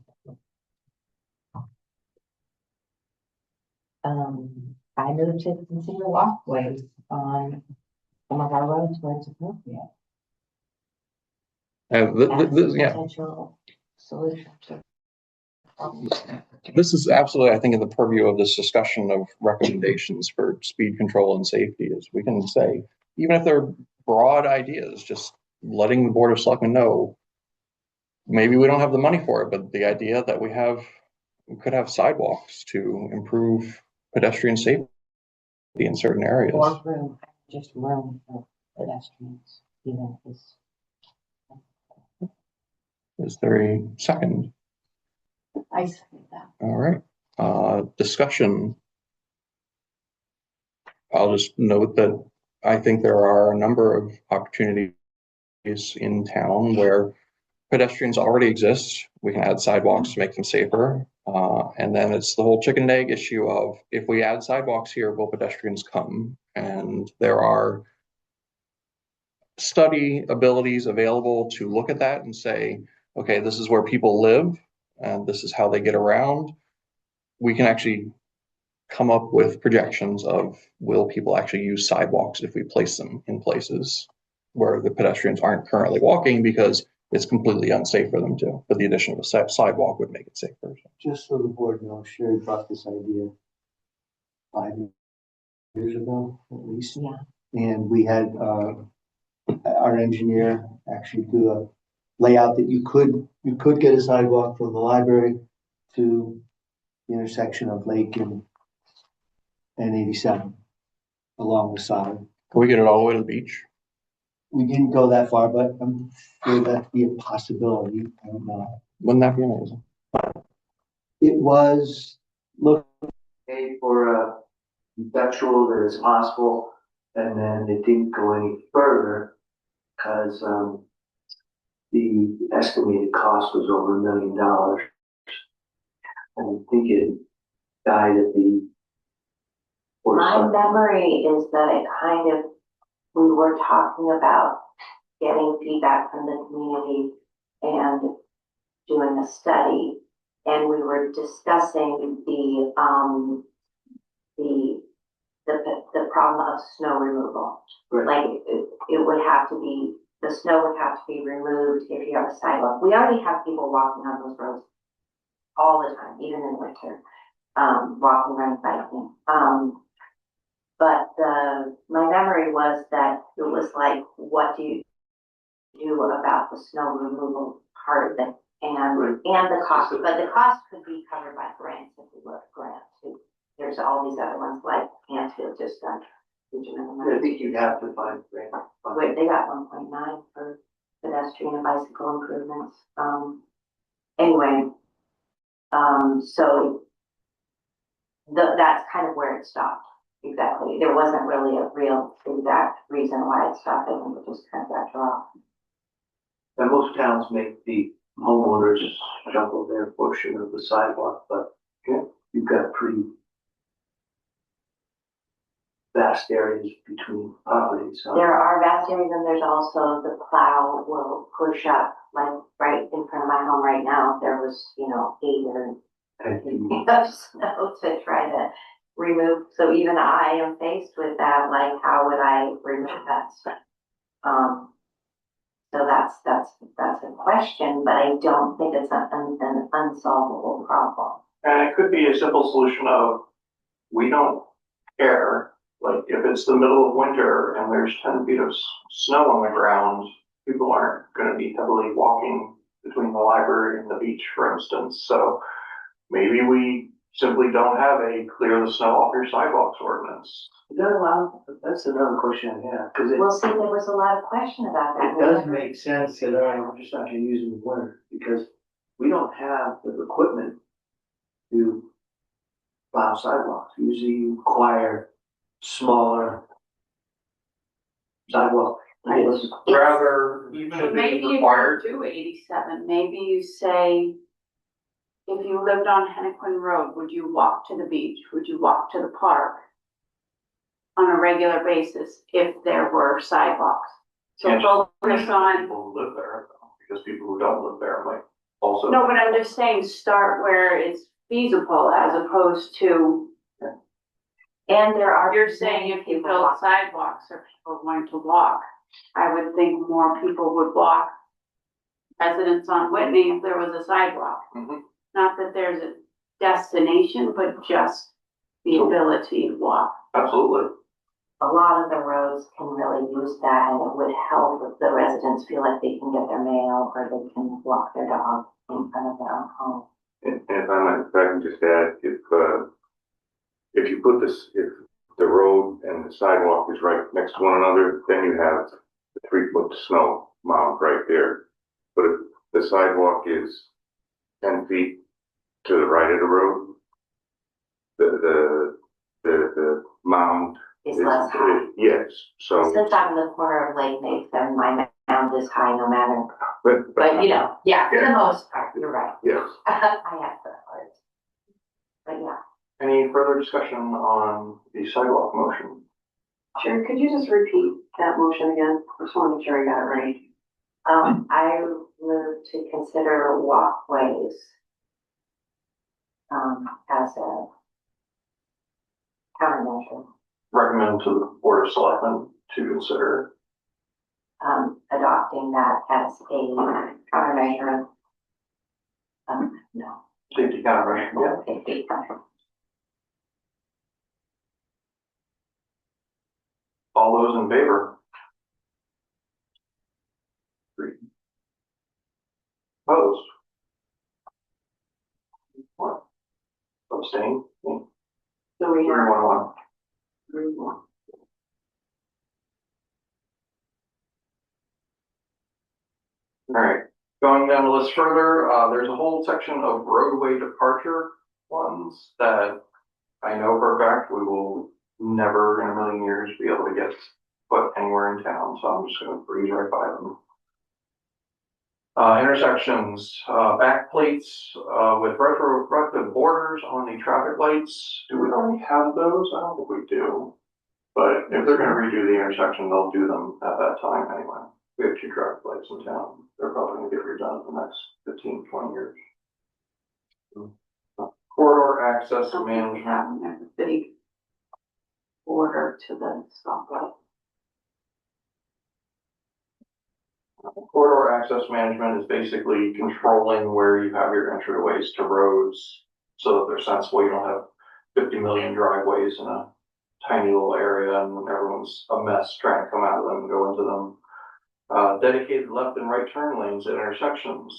I move to consider walkways on some of our roads where it's appropriate. As a Yeah, potential solution to. this is absolutely, I think, in the purview of this discussion of recommendations for speed control and safety. Is we can say, even if they're broad ideas, just letting the Board of Selectmen know, maybe we don't have the money for it, but the idea that we could have sidewalks to improve pedestrian safety in certain areas. Or room, just room for pedestrians, even is. Is there a second? I second that. All right. Discussion. I'll just note that I think there are a number of opportunities in town where pedestrians already exist. We can add sidewalks to make them safer. And then it's the whole chicken and egg issue of, if we add sidewalks here, will pedestrians come? And there are study abilities available to look at that and say, okay, this is where people live and this is how they get around. We can actually come up with projections of, will people actually use sidewalks if we place them in places where the pedestrians aren't currently walking because it's completely unsafe for them to, but the addition of a sidewalk would make it safer. Just so the board knows, Sherry brought this idea 5 years ago, at least. Yeah. And we had our engineer actually do a layout that you could get a sidewalk from the library to the intersection of Lake and 87 along the side. Can we get it all the way to the beach? We didn't go that far, but I'm sure that'd be a possibility. I don't know. Wouldn't that be amazing? It was looking for a conceptual that is possible, and then it didn't go any further because the estimated cost was over $1 million. And I think it died at the. My memory is that it kind of, we were talking about getting feedback from the community and doing a study. And we were discussing the problem of snow removal. Right. Like it would have to be, the snow would have to be removed if you have a sidewalk. We already have people walking on those roads all the time, even in winter, walking, running, biking. But my memory was that it was like, what do you do about the snow removal part of it? And the cost, but the cost could be covered by grants if we look at grants too. There's all these other ones like Mansfield just done. I think you'd have to find grant. Wait, they got 1.9 for pedestrian and bicycle improvements. Anyway, so that's kind of where it stopped. Exactly. There wasn't really a real exact reason why it stopped. I think it just kind of got dropped. And most towns make the homeowners shovel their portion of the sidewalk, but you've got pretty vast areas between properties. So. There are vast areas, and there's also the plow will push up, like right in front of my home right now. There was, 8 or 10 feet of snow to try to remove. So even I am faced with that. Like, how would I remove that stuff? So that's a question, but I don't think it's an unsolvable problem. And it could be a simple solution of, we don't care. Like, if it's the middle of winter and there's 10 feet of snow on the ground, people aren't going to be heavily walking between the library and the beach, for instance. So maybe we simply don't have a clear the snow off your sidewalks ordinance. Is that allowed? That's another question I have, because Well, see, there was a lot of question about that. it does make sense that I'm just not gonna use it in the winter, because we don't have the equipment to plow sidewalks. Usually you require smaller sidewalk. Rather, even if Maybe it's if required, you do 87, maybe you say, if you lived on Hennequin Road, would you walk to the beach? Would you walk to the park on a regular basis if there were sidewalks? So can't focus just on, people who live there, because people who don't live there might also. no, but I'm just saying, start where it's feasible as opposed to, And there are. you're saying if you build sidewalks or people going to walk, I would think more people would walk. Residents on Whitney if there was a sidewalk. Mhm. Not that there's a destination, but just the ability to walk. Absolutely. A lot of the roads can really use that, and it would help if the residents feel like they can get their mail or they can walk their dog in front of their own home. And if I can just add, if you put this, if the road and the sidewalk is right next to one another, then you have the 3-foot snow mound right there. But if the sidewalk is 10 feet to the right of the road, the mound It's less high. yes, so. Since I'm in the corner of Lake Nathan, my mound is high no matter. But, But yeah, for the most part, you're right. yes. I have the heart. But yeah. Any further discussion on the sidewalk motion? Sure, could you just repeat that motion again? I just want to make sure I got it right. I move to consider walkways as a countermeasure, Recommend to the Board of Selectmen to consider. adopting that as a countermeasure. No. Safety countermeasure, yeah. Safety counter. All those in favor? 3. Opposed? 1. Abstain? 3, So we 1, have 1. 3, 1. All right, Going down the list further, there's a whole section of roadway departure ones that I know for a fact we will never in a million years be able to get put anywhere in town, so I'm just gonna breeze right by them. Intersections, back plates, with reflective borders on the traffic lights. Do we already have those? I don't think we do. But if they're gonna redo the intersection, they'll do them at that time anyway. We have 2 traffic lights in town. They're probably gonna get redone in the next 15, 20 years. Corridor access Something we management. have, there's a big border to the stoplight. Corridor access management is basically controlling where you have your entryways to roads so that they're sensible. You don't have 50 million driveways in a tiny little area and everyone's a mess trying to come out of them and go into them. Dedicated left and right turn lanes at intersections.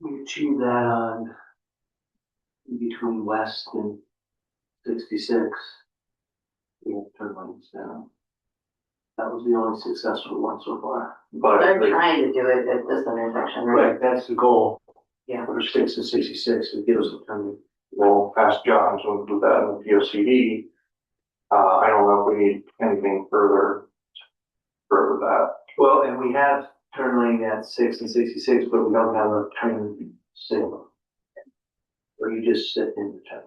We achieved that on between West and 66. We have turn lanes down. That was the only successful one so far. But They're trying to do it at this intersection, right? Right, that's the goal. Yeah. For 6 and 66, it gives a turn. we'll ask John to do that in the POCD. I don't know if we need anything further with that. Well, and we have turn lane at 6 and 66, but we don't have a turn signal. Or you just sit in the turn.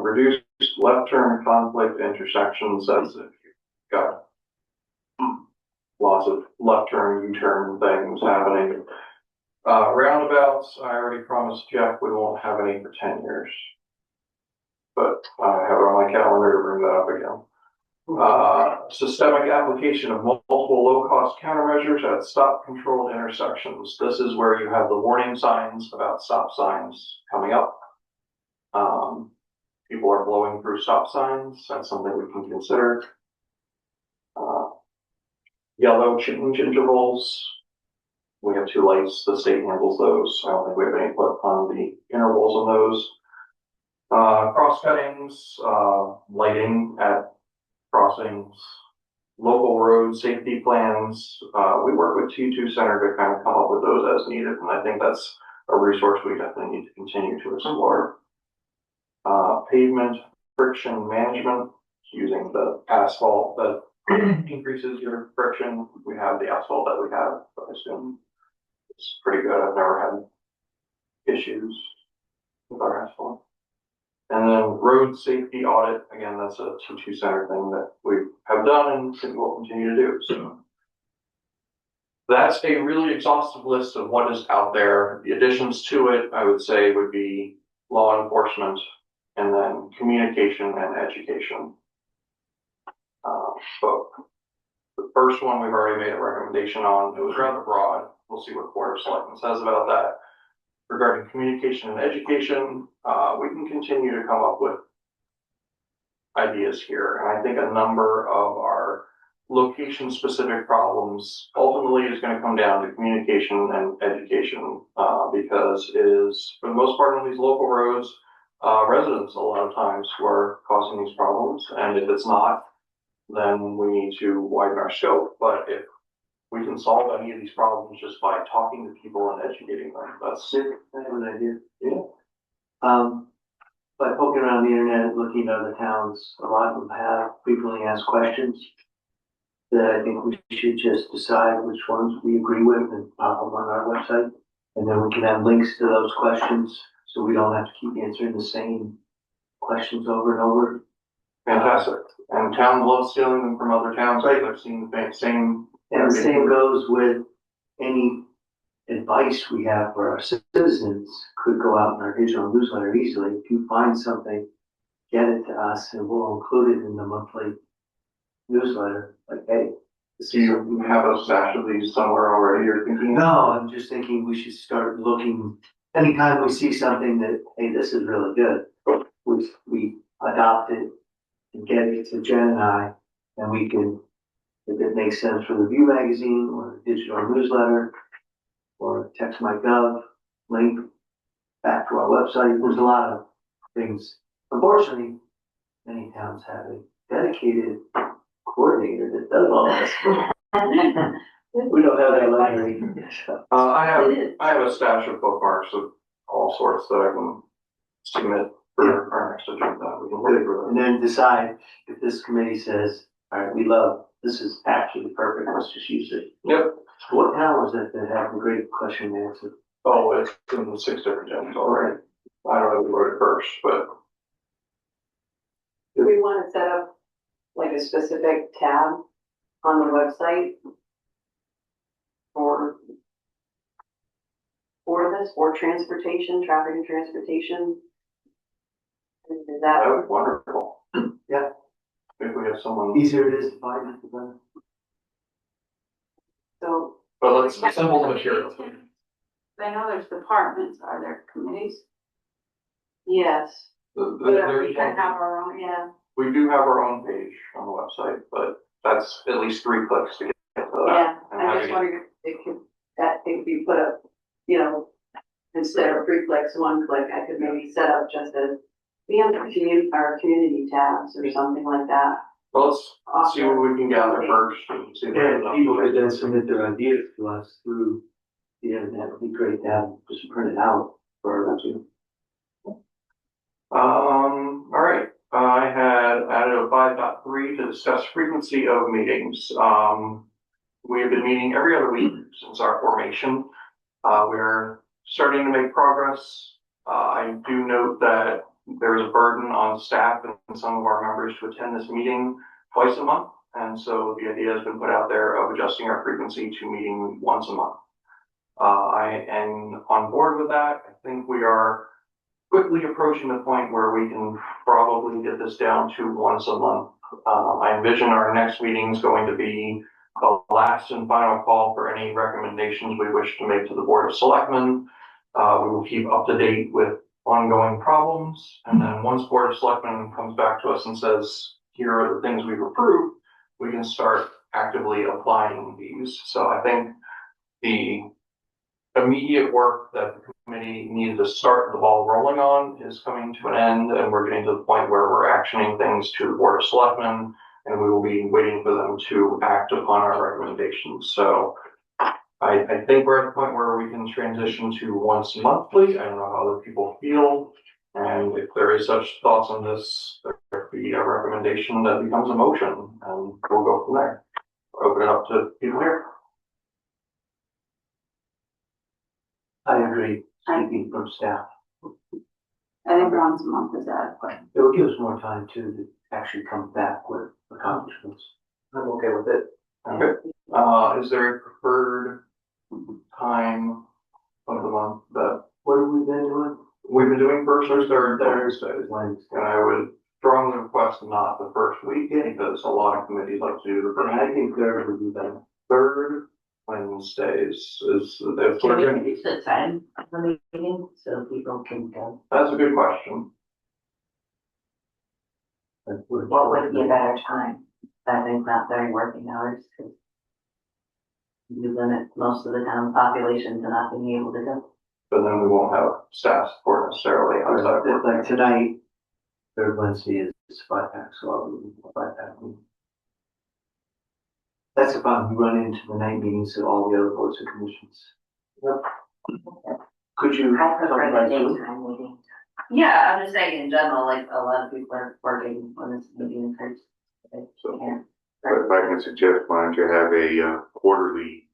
Reduced left turn conflict intersections, that's if you've got lots of left turn, U-turn things happening. Roundabouts, I already promised Jeff we won't have any for 10 years. But I have it on my calendar to bring that up again. Systemic application of multiple low-cost countermeasures at stop-controlled intersections. This is where you have the warning signs about stop signs coming up. People are blowing through stop signs. That's something we can consider. Yellow change intervals. We have 2 lights. The state handles those. I don't think we have any input on the intervals on those. Cross cuttings, lighting at crossings, local road safety plans. We work with T2 Center to kind of come up with those as needed, and I think that's a resource we definitely need to continue to explore. Pavement friction management, using the asphalt that increases your friction. We have the asphalt that we have, but I assume it's pretty good. I've never had issues with our asphalt. And then road safety audit, again, that's a T2 Center thing that we have done and will continue to do. So that's a really exhaustive list of what is out there. The additions to it, I would say, would be law enforcement and then communication and education. So the first one we've already made a recommendation on. It was rather broad. We'll see what Board of Selectmen says about that. Regarding communication and education, we can continue to come up with ideas here. And I think a number of our location-specific problems ultimately is going to come down to communication and education, because it is, for the most part, on these local roads, residents a lot of times who are causing these problems. And if it's not, then we need to widen our scope. But if we can solve any of these problems just by talking to people and educating them, that's I have an idea. yeah. By poking around the internet, looking at other towns, a lot of them have frequently asked questions that I think we should just decide which ones we agree with and pop them on our website. And then we can have links to those questions, so we don't have to keep answering the same questions over and over. Fantastic. And towns love stealing them from other towns. Right. I've seen the same. And the same goes with any advice we have for our citizens could go out in our digital newsletter easily. If you find something, get it to us and we'll include it in the monthly newsletter. Like, hey, this Do is you something have a stash of these somewhere already you're thinking? No, I'm just thinking we should start looking, anytime we see something that, hey, this is really good, we adopt it and get it to Jen and I, and we can, if it makes sense for the View magazine or digital newsletter or text my gov link back to our website. There's a lot of things. Unfortunately, many towns have a dedicated coordinator that does all this. We don't have that luxury. I It is. have a stash of bookmarks of all sorts that I can submit for our next agenda. We can work through And then decide if this committee says, all right, we love, this is actually perfect, let's just use it. it. Yep. What town was it that had the great question and answer? Oh, it's in 6 different towns already. I don't know who wrote it first, but Do we want to set up like a specific tab on the website for this, for transportation, traffic and transportation? Is that that, would be wonderful. Yeah. If we have someone, Easier it is to find it, the better. so, but let's assemble the materials. I know there's departments, are there committees? yes, The- But there's we can one- have our own, yeah. We do have our own page on the website, but that's at least 3 clicks to get to that. yeah, And I'm having just it- wondering if it could, that it could be put up, you know, instead of 3 clicks, 1 click, I could maybe set up just a, be under our community tabs or something like that. Well, let's see what we can gather first and see if we have And enough. people could then submit their ideas to us through the internet, it'd be great to have, just print it out for us. All right, I had added a 5.3 to discuss frequency of meetings. We have been meeting every other week since our formation. We're starting to make progress. I do note that there is a burden on staff and some of our members to attend this meeting twice a month. And so the idea has been put out there of adjusting our frequency to meeting once a month. I am on board with that. I think we are quickly approaching the point where we can probably get this down to once a month. I envision our next meeting is going to be the last and final call for any recommendations we wish to make to the Board of Selectmen. We will keep up to date with ongoing problems, and then once Board of Selectmen comes back to us and says, here are the things we've approved, we can start actively applying these. So I think the immediate work that the committee needed to start the ball rolling on is coming to an end, and we're getting to the point where we're actioning things to the Board of Selectmen, and we will be waiting for them to act upon our recommendations. So I think we're at the point where we can transition to once monthly. I don't know how other people feel. And if there is such thoughts on this, there could be a recommendation that becomes a motion, and we'll go from there. Open it up to people here. I agree, speaking from staff. I think once a month is adequate. It will give us more time too to actually come back with accomplishments. I'm okay with it. Okay. Is there a preferred time of the month that What have we been doing? we've been doing first or third Thursdays? Wednesday. And I would strongly request not the first week, because a lot of committees like to do the first. I think third would be better. Third Wednesdays is, if Can we're we gonna, reduce the time of the meeting so people can go? that's a good question. What would be a better time? I think not during working hours, because you limit most of the town population to not being able to go. But then we won't have staff support necessarily outside of work. Like tonight, third Wednesday is 5 pack, so I'll do 5 pack. That's the problem, we run into the night meetings of all the other boards and commissions. Could you? I prefer the summarize it? daytime meeting. Yeah, I'm just saying in general, like a lot of people are working when this meeting occurs. So, Yeah. but if I can suggest, why don't you have a quarterly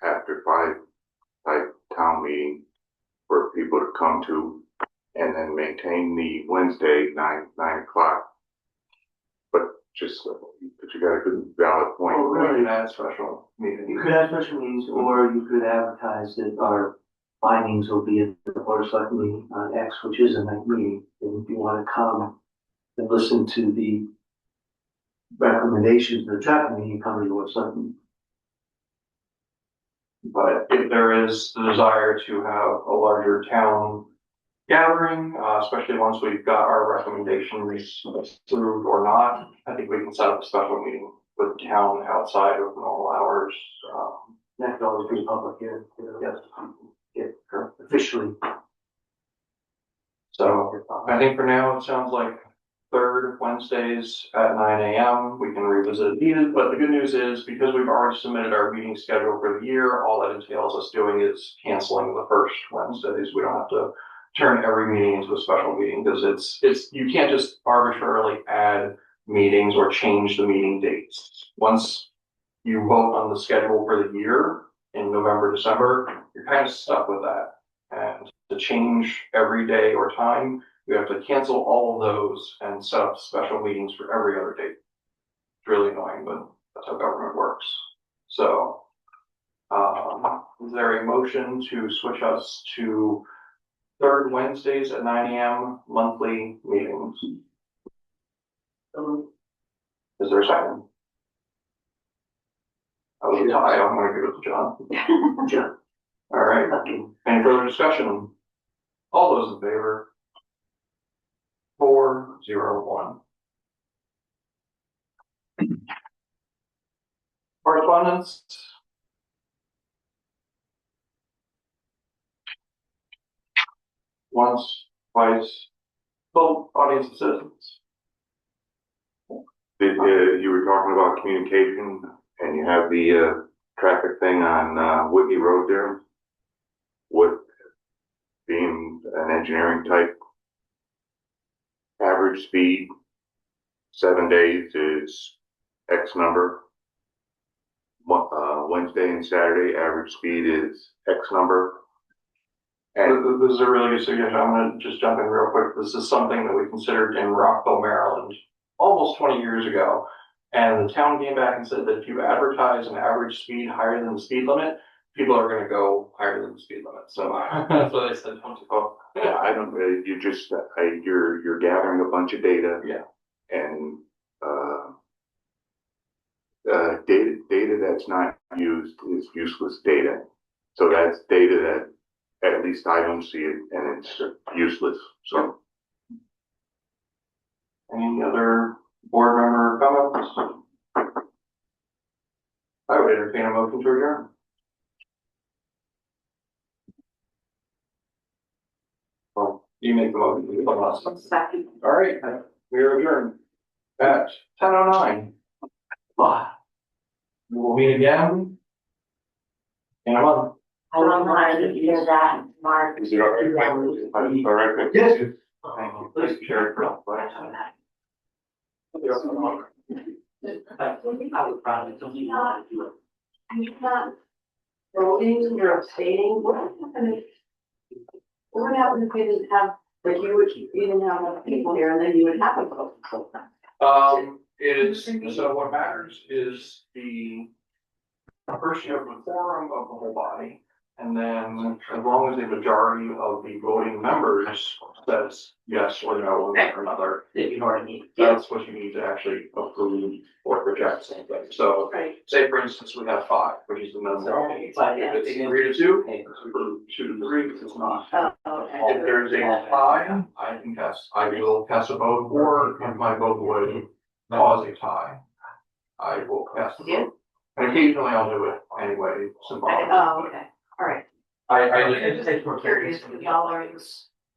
after 5 type town meeting for people to come to, and then maintain the Wednesday 9 o'clock. But you got a good valid point. Well, we're gonna add special meeting. You could have special meetings, or you could advertise that our findings will be at the Board of Selectmen meeting on X, which is a night meeting. And if you want to come and listen to the recommendations of the traffic meeting, come to the Board of Selectmen. But if there is the desire to have a larger town gathering, especially once we've got our recommendations approved or not, I think we can set up a special meeting with the town outside of normal hours. That could always be public here. Yes. Get officially. So I think for now, it sounds like third Wednesdays at 9 a.m. We can revisit it needed, but the good news is because we've already submitted our meeting schedule for the year, all that entails us doing is canceling the first Wednesdays. We don't have to turn every meeting into a special meeting because you can't just arbitrarily add meetings or change the meeting dates. Once you vote on the schedule for the year in November, December, you're kind of stuck with that. And to change every day or time, we have to cancel all of those and set up special meetings for every other date. It's really annoying, but that's how government works. So, is there a motion to switch us to third Wednesdays at 9 a.m. monthly meetings? Is there a second? I was tired. I'm gonna give it to John. Sure. All right. Any further discussion? All those in favor? 4-0-1. Correspondence? Once, twice, vote, audience and citizens. You were talking about communication and you have the, traffic thing on, Whitney Road there. What, being an engineering type, average speed, 7 days is X number. Wednesday and Saturday, average speed is X number. And This is a really good suggestion. I'm gonna just jump in real quick. This is something that we considered in Rockville, Maryland, almost 20 years ago. And the town came back and said that if you advertise an average speed higher than the speed limit, people are gonna go higher than the speed limit. So that's what they said, don't you go. I don't, you just, you're gathering a bunch of data. Yeah. And, data that's not used is useless data. So that's data that at least I don't see it and it's useless, so. Any other board member comments? I would entertain a motion to adjourn. Well, you make the motion. Second. All right, we are adjourned at 10:09. We will meet again in a month. I don't mind to hear that, Mark. Is it all right? All right. Yes. Thank you. Please, Sherry. I would probably. You're not voting, you're abstaining, what happened? What happened if you didn't have, like you didn't have enough people here and then you would have a vote? So what matters is first you have the quorum of the whole body. And then as long as the majority of the voting members says yes or no or another, If you know what I mean. that's what you need to actually approve or reject something. So Right. say for instance, we have 5, which is the minimum. If it's 3-2, it's 2-3, if it's not. If there's a tie, I will cast a vote, or if my vote would cause a tie, I will cast a vote. And occasionally I'll do it anyway, symbolically. Oh, okay, all right. I Just more Curious, if y'all are,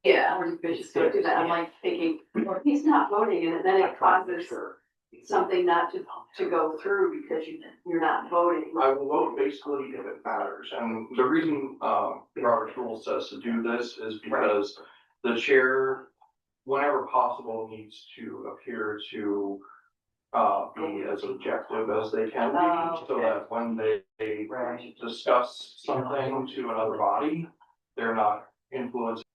yeah, or if just go do that, I'm like thinking, well, he's not voting, and then it causes something not to go through because you're not voting. I will vote basically if it matters, and the reason, Robert's rule says to do this is because the chair, whenever possible, needs to appear to be as objective as they can be, so that when they discuss something to another body, they're not influencing